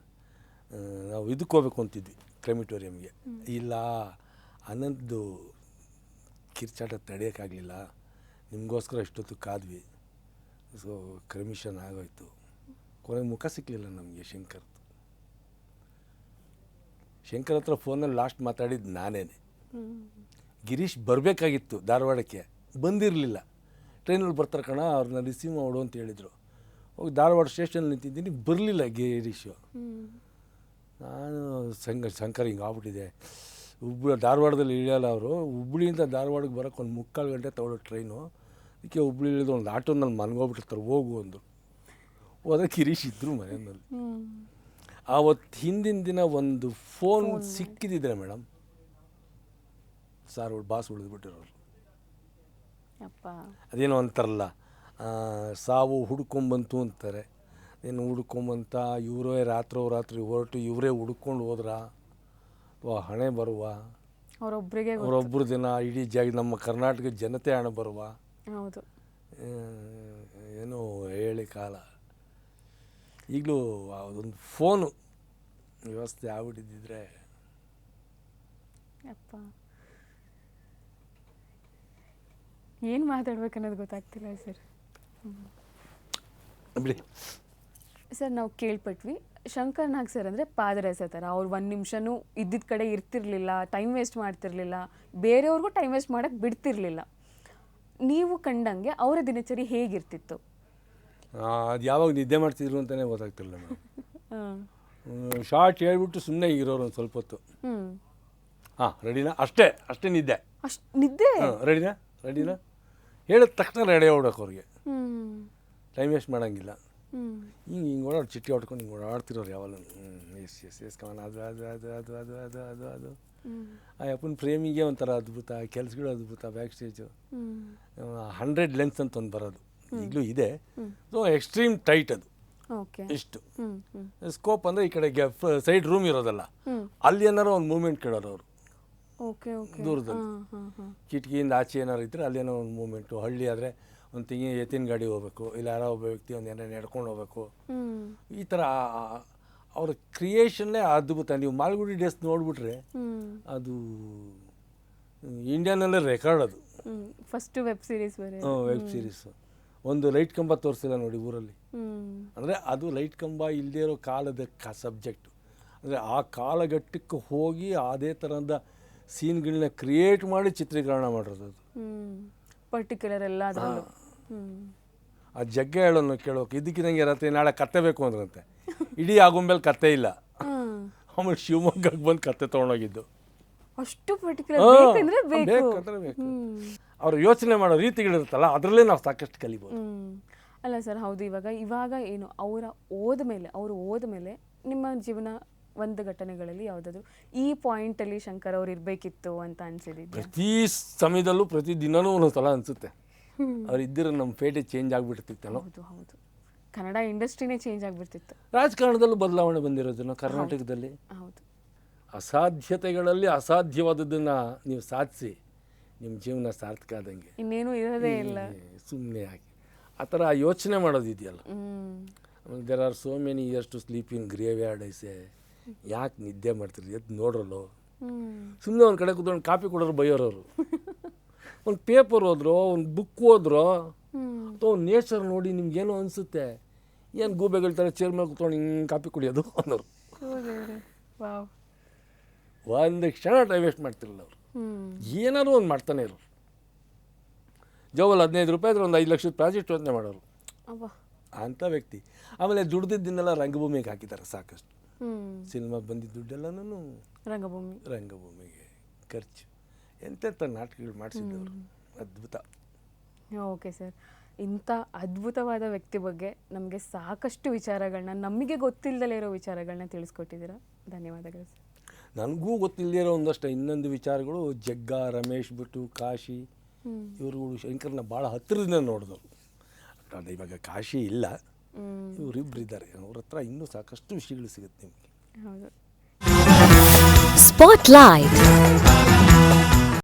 Speaker 3: ನಾವು ಇದಕ್ಕೆ ಹೋಗ್ಬೇಕು ಅಂತಿದ್ವಿ ಕ್ರೆಮಿಟೋರಿಯಮ್ಗೆ. ಇಲ್ಲ, ಅನಂತದ್ದು ಕಿರ್ಚಾಟ ತಡೆಯೋಕ್ಕಾಗಲಿಲ್ಲ, ನಿಮಗೋಸ್ಕರ ಇಷ್ಟೊತ್ತು ಕಾದ್ವಿ, ಸೊ ಕ್ರೆಮಿಷನ್ ಆಗೋಯ್ತು. ಕೊನೆಗೆ ಮುಖ ಸಿಕ್ಕಲಿಲ್ಲ ನಮಗೆ ಶಂಕರ್ ಹತ್ರ ಫೋನಲ್ಲಿ ಲಾಸ್ಟ್ ಮಾತಾಡಿದ್ದು ನಾನೇನೆ. ಗಿರೀಶ್ ಬರಬೇಕಾಗಿತ್ತು ಧಾರವಾಡಕ್ಕೆ, ಬಂದಿರಲಿಲ್ಲ. ಟ್ರೈನಲ್ಲಿ ಬರ್ತಾರೆ ಕಣ, ಅವ್ರನ್ನ ರಿಸೀವ್ ಮಾಡು ಅಂತ ಹೇಳಿದರು. ಹೋಗಿ ಧಾರವಾಡ ಸ್ಟೇಷನಲ್ಲಿ ನಿಂತಿದ್ದೀನಿ, ಬರಲಿಲ್ಲ ಗಿರೀಶು. ನಾನು ಶಂಕರ್ ಹಿಂಗೆ ಆಗ್ಬಿಟ್ಟಿದೆ, ಧಾರವಾಡದಲ್ಲಿ ಇಳಿಯಲ್ಲ ಅವರು, ಹುಬ್ಳಿಯಿಂದ ಧಾರವಾಡಕ್ಕೆ ಬರೋಕ್ಕೆ ಒಂದು 3/4 ಗಂಟೆ ತಗೊಳ್ಳೋ ಟ್ರೈನು. ಅದಕ್ಕೆ ಹುಬ್ಳಿ ಇಳಿದು ಒಂದು ಆಟೋನಲ್ಲಿ ಮನ್ಗೋಗ್ಬಿಟ್ಟಿರ್ತಾರೆ, ಹೋಗು ಅಂದರು. ಹೋದ್ರೆ ಗಿರೀಶ್ ಇದ್ದರು ಮನೆಯಲ್ಲಿ. ಆವತ್ತು ಹಿಂದಿನ ದಿನ ಒಂದು ಫೋನ್ ಸಿಕ್ಕಿದ್ದಿದ್ರೆ ಮೇಡಮ್, ಸಾರ್ ಬಾಸ್ ಉಳಿದ್ಬಿಟ್ಟಿರೋರು.
Speaker 1: ಅಪ್ಪ.
Speaker 3: ಅದೇನೋ ಅಂತಾರಲ್ಲ, ಸಾವು ಹುಡ್ಕೊಂಬಂತು ಅಂತಾರೆ. ಏನು ಹುಡ್ಕೊಂಬಂತ ಇವರೇ ರಾತ್ರಿ ಹೊರಟು ಇವರೇ ಹುಡ್ಕೊಂಡು ಹೋದ್ರ ಅಥವಾ ಹಣೆ ಬರುವ ಅವರೊಬ್ಬರು ದಿನ ಇಡೀ ನಮ್ಮ ಕರ್ನಾಟಕ ಜನತೆ ಹಣೆ ಬರುವ.
Speaker 1: ಹೌದು.
Speaker 3: ಏನೋ ಹೇಳಿ ಕಾಲ. ಈಗಲೂ ಅದೊಂದು ಫೋನು ವ್ಯವಸ್ಥೆ ಆಗ್ಬಿಟ್ಟಿದ್ದಿದ್ರೆ
Speaker 1: ಅಪ್ಪ, ಏನು ಮಾತಾಡ್ಬೇಕನ್ನೋದು ಗೊತ್ತಾಗ್ತಿಲ್ಲ ಸರ್.
Speaker 3: ಬಿಡಿ
Speaker 1: ಸರ್, ನಾವು ಕೇಳ್ಪಟ್ವಿ ಶಂಕರ್ ನಾಗ್ ಸರ್ ಅಂದರೆ ಪಾದರಸ ಥರ. ಅವ್ರು ಒಂದು ನಿಮಿಷನೂ ಇದ್ದಿದ್ದ ಕಡೆ ಇರ್ತಿರ್ಲಿಲ್ಲ, ಟೈಮ್ ವೇಸ್ಟ್ ಮಾಡ್ತಿರ್ಲಿಲ್ಲ, ಬೇರೆಯವ್ರಿಗೂ ಟೈಮ್ ವೇಸ್ಟ್ ಮಾಡೋಕ್ಕೆ ಬಿಡ್ತಿರ್ಲಿಲ್ಲ. ನೀವು ಕಂಡಂಗೆ ಅವರ ದಿನಚರಿ ಹೇಗಿರ್ತಿತ್ತು?
Speaker 3: ಅದು ಯಾವಾಗ ನಿದ್ದೆ ಮಾಡ್ತಿದ್ರು ಅಂತಲೇ ಗೊತ್ತಾಗ್ತಿಲ್ಲ. ಶಾರ್ಟ್ ಹೇಳ್ಬಿಟ್ಟು ಸುಮ್ಮನೆ ಇರೋರು ಒಂದು ಸ್ವಲ್ಪ ಹೊತ್ತು. ಹಾಂ, ರೆಡಿನಾ, ಅಷ್ಟೇ ನಿದ್ದೆ.
Speaker 1: ನಿದ್ದೆ?
Speaker 3: ರೆಡಿನಾ ಹೇಳಿದ ತಕ್ಷಣ ರೆಡಿ ಆಗ್ಬಿಡೋಕೆ ಅವ್ರಿಗೆ. ಟೈಮ್ ವೇಸ್ಟ್ ಮಾಡೋಂಗಿಲ್ಲ. ಹಿಂಗೆ ಓಡಾಡಿ ಚಿಟ್ಟಿ ಹೊಡ್ಕೊಂಡು ಹಿಂಗೆ ಓಡಾಡ್ತಿರೋರು ಯಾವಾಗ. ಎಸ್ ಕವನ ಅದು ಆ ಅಪ್ಪನ ಪ್ರೇಮಿಗೆ ಒಂಥರ ಅದ್ಭುತ, ಕೆಲ್ಸಗಳು ಅದ್ಭುತ. ಬ್ಯಾಕ್ ಸ್ಟೇಜು 100 ಲೆನ್ಸ್ ಅಂತ ಒಂದು ಬರೋದು ಈಗಲೂ ಇದೆ. ಸೊ ಎಕ್ಸ್ಟ್ರೀಮ್ ಟೈಟ್ ಅದು. ಇಷ್ಟು ಸ್ಕೋಪ್ ಅಂದರೆ ಈ ಕಡೆಗೆ ಸೈಡ್ ರೂಮ್ ಇರೋದಲ್ಲ, ಅಲ್ಲಿ ಏನಾರು ಒಂದು ಮೂವ್ಮೆಂಟ್ ಕೇಳೋರು ಅವರು. ದೂರದಲ್ಲಿ ಕಿಟಕಿಯಿಂದ ಆಚೆ ಏನಾರು ಇದ್ದರೆ ಅಲ್ಲೇನೋ ಒಂದು ಮೂವ್ಮೆಂಟು. ಹಳ್ಳಿ ಆದರೆ ಒಂದು ತಿಂಗಿ ಎತ್ತಿನ ಗಾಡಿ ಹೋಗ್ಬೇಕು, ಇಲ್ಲ ಯಾರೋ ಒಬ್ಬ ವ್ಯಕ್ತಿ ಒಂದು ಏನಾರು ನಡ್ಕೊಂಡು ಹೋಗ್ಬೇಕು. ಈ ಥರ ಅವ್ರ ಕ್ರಿಯೇಷನ್ನೇ ಅದ್ಭುತ. ನೀವು ಮಾಲ್ಗುಡಿ ಡೇಸ್ ನೋಡಿಬಿಟ್ರೆ ಅದು ಇಂಡಿಯಾನಲ್ಲೇ ರೆಕಾರ್ಡ್. ಅದು
Speaker 1: ಫಸ್ಟ್ ವೆಬ್
Speaker 3: ಸೀರೀಸು. ಒಂದು ಲೈಟ್ ಕಂಬ ತೋರಿಸಿಲ್ಲ ನೋಡಿ ಊರಲ್ಲಿ. ಅಂದರೆ ಅದು ಲೈಟ್ ಕಂಬ ಇಲ್ಲದೇ ಇರೋ ಕಾಲದ ಸಬ್ಜೆಕ್ಟು. ಅಂದರೆ ಆ ಕಾಲಘಟ್ಟಕ್ಕೆ ಹೋಗಿ ಅದೇ ಥರದ ಸೀನ್ಗಳನ್ನ ಕ್ರಿಯೇಟ್ ಮಾಡಿ ಚಿತ್ರೀಕರಣ ಮಾಡಿರೋದು ಅದು
Speaker 1: ಪರ್ಟಿಕ್ಯುಲರ್ ಎಲ್ಲ.
Speaker 3: ಆ ಜಗ್ಗೆ ಹೇಳೋನು ಕೇಳೋಕೆ ಇದಕ್ಕಿದಂಗೆ ಇರತ್ತೆ. ನಾಳೆ ಕತ್ತೆ ಬೇಕು ಅಂದ್ರಂತೆ. ಇಡೀ ಆಗುಂಬೆಲ್ ಕತ್ತೆ ಇಲ್ಲ, ಆಮೇಲೆ ಶಿವಮೊಗ್ಗಕ್ಕೆ ಬಂದು ಕತ್ತೆ ತೊಗೊಂಡೋಗಿದ್ದು.
Speaker 1: ಅಷ್ಟು ಪರ್ಟಿಕ್ಯುಲರ್ ಬೇಕು.
Speaker 3: ಅವ್ರು ಯೋಚನೆ ಮಾಡೋ ರೀತಿಗಳಿರುತ್ತಲ್ಲ, ಅದರಲ್ಲೇ ನಾವು ಸಾಕಷ್ಟು ಕಲಿಬೋದು.
Speaker 1: ಅಲ್ಲ ಸರ್, ಹೌದು. ಇವಾಗ ಏನು ಅವರು ಹೋದ್ಮೇಲೆ ನಿಮ್ಮ ಜೀವನ ಒಂದು ಘಟನೆಗಳಲ್ಲಿ ಯಾವುದಾದ್ರು ಈ ಪಾಯಿಂಟಲ್ಲಿ ಶಂಕರ್ ಅವ್ರು ಇರಬೇಕಿತ್ತು ಅಂತ ಅನ್ಸಿದ್ದು?
Speaker 3: ಪ್ರತಿ ಸಮಯದಲ್ಲೂ ಪ್ರತಿ ದಿನವೂ ಒಂದೊಂದ್ಸಲ ಅನಿಸುತ್ತೆ ಅವ್ರು ಇದ್ದಿರೋ ನಮ್ಮ ಪೇಟೆ ಚೇಂಜ್ ಆಗಿಬಿಡ್ತಿತ್ತಲ್ಲ.
Speaker 1: ಹೌದು, ಕನ್ನಡ ಇಂಡಸ್ಟ್ರಿನೇ ಚೇಂಜ್ ಆಗಿಬಿಡ್ತಿತ್ತು.
Speaker 3: ರಾಜಕಾರಣದಲ್ಲೂ ಬದಲಾವಣೆ ಬಂದಿರೋದನ್ನು ಕರ್ನಾಟಕದಲ್ಲಿ.
Speaker 1: ಹೌದು.
Speaker 3: ಅಸಾಧ್ಯತೆಗಳಲ್ಲಿ ಅಸಾಧ್ಯವಾದದ್ದನ್ನು ನೀವು ಸಾಧಿಸಿ ನಿಮ್ಮ ಜೀವನ ಸಾರ್ಥಕ ಆದಂಗೆ.
Speaker 1: ಇನ್ನೇನು ಇರೋದೇ ಇಲ್ಲ.
Speaker 3: ಸುಮ್ಮನೆ ಆಗಿ ಆ ಥರ ಯೋಚನೆ ಮಾಡೋದಿದೆಯಲ್ಲ. ಆಮೇಲೆ there are so many years to sleep in graveyard ಐಸೆ. ಯಾಕೆ ನಿದ್ದೆ ಮಾಡ್ತೀರಿ, ಎದ್ದು ನೋಡ್ರಲ್ಲೋ. ಸುಮ್ಮನೆ ಒಂದು ಕಡೆ ಕೂತ್ಕೊಂಡು ಕಾಪಿ ಕೊಡೋರು ಬೈಯೋರವರು. ಒಂದು ಪೇಪರ್ ಓದ್ರೋ, ಒಂದು ಬುಕ್ ಓದ್ರೋ, ಅಥವಾ ಒಂದು ನೇಚರ್ ನೋಡಿ ನಿಮ್ಗೇನೋ ಅನಿಸುತ್ತೆ. ಏನು ಗೂಬೆಗಳ ಥರ ಚೇರ್ ಮೇಲೆ ಕೂತ್ಕೊಂಡು ಹಿಂಗೆ ಕಾಪಿ ಕುಡಿಯೋದು ಅನ್ನೋರು. ಒಂದು ಕ್ಷಣ ಟೈಮ್ ವೇಸ್ಟ್ ಮಾಡ್ತಿರಲಿಲ್ಲ ಅವರು. ಏನಾದ್ರು ಒಂದು ಮಾಡ್ತಾನೆ ಇರೋರು. ಜೋಬಲ್ಲಿ 15 ರೂಪಾಯಿ ಆದರೆ ಒಂದು 5 ಲಕ್ಷದ ಪ್ರಾಜೆಕ್ಟ್ ಯೋಚನೆ ಮಾಡೋರು ಅಂಥ ವ್ಯಕ್ತಿ. ಆಮೇಲೆ ದುಡ್ದಿದ್ದನ್ನೆಲ್ಲ ರಂಗಭೂಮಿಗೆ ಹಾಕಿದ್ದಾರೆ ಸಾಕಷ್ಟು. ಸಿನಿಮಾ ಬಂದಿದ್ದ ದುಡ್ಡೆಲ್ಲನೂ ರಂಗಭೂಮಿಗೆ ಖರ್ಚು. ಎಂತೆಂಥ ನಾಟಕಗಳು ಮಾಡಿಸಿದ್ದವರು. ಅದ್ಭುತ.
Speaker 1: ಓಕೆ ಸರ್, ಇಂಥ ಅದ್ಭುತವಾದ ವ್ಯಕ್ತಿ ಬಗ್ಗೆ ನಮಗೆ ಸಾಕಷ್ಟು ವಿಚಾರಗಳನ್ನ, ನಮಗೆ ಗೊತ್ತಿಲ್ಲದಲೇ ಇರೋ ವಿಚಾರಗಳನ್ನ ತಿಳಿಸ್ಕೊಟ್ಟಿದ್ದೀರಾ. ಧನ್ಯವಾದಗಳು ಸರ್.
Speaker 3: ನನಗೂ ಗೊತ್ತಿಲ್ಲದೇ ಇರೋ ಒಂದಷ್ಟು ಇನ್ನೊಂದು ವಿಚಾರಗಳು. ಜಗ್ಗ, ರಮೇಶ್ ಭಟ್ಟು, ಕಾಶಿ ಇವ್ರುಗಳು ಶಂಕರ್ನ ಭಾಳ ಹತ್ತಿರದಿಂದ ನೋಡಿದವರು. ಇವಾಗ ಕಾಶಿ ಇಲ್ಲ, ಇವರಿಬ್ಬರು ಇದ್ದಾರೆ. ಅವ್ರ ಹತ್ರ ಇನ್ನೂ ಸಾಕಷ್ಟು ವಿಷಯಗಳು ಸಿಗುತ್ತೆ ನಿಮಗೆ.
Speaker 1: ಹೌದು.
Speaker 2: ಸ್ಪಾಟ್ಲೈಟ್.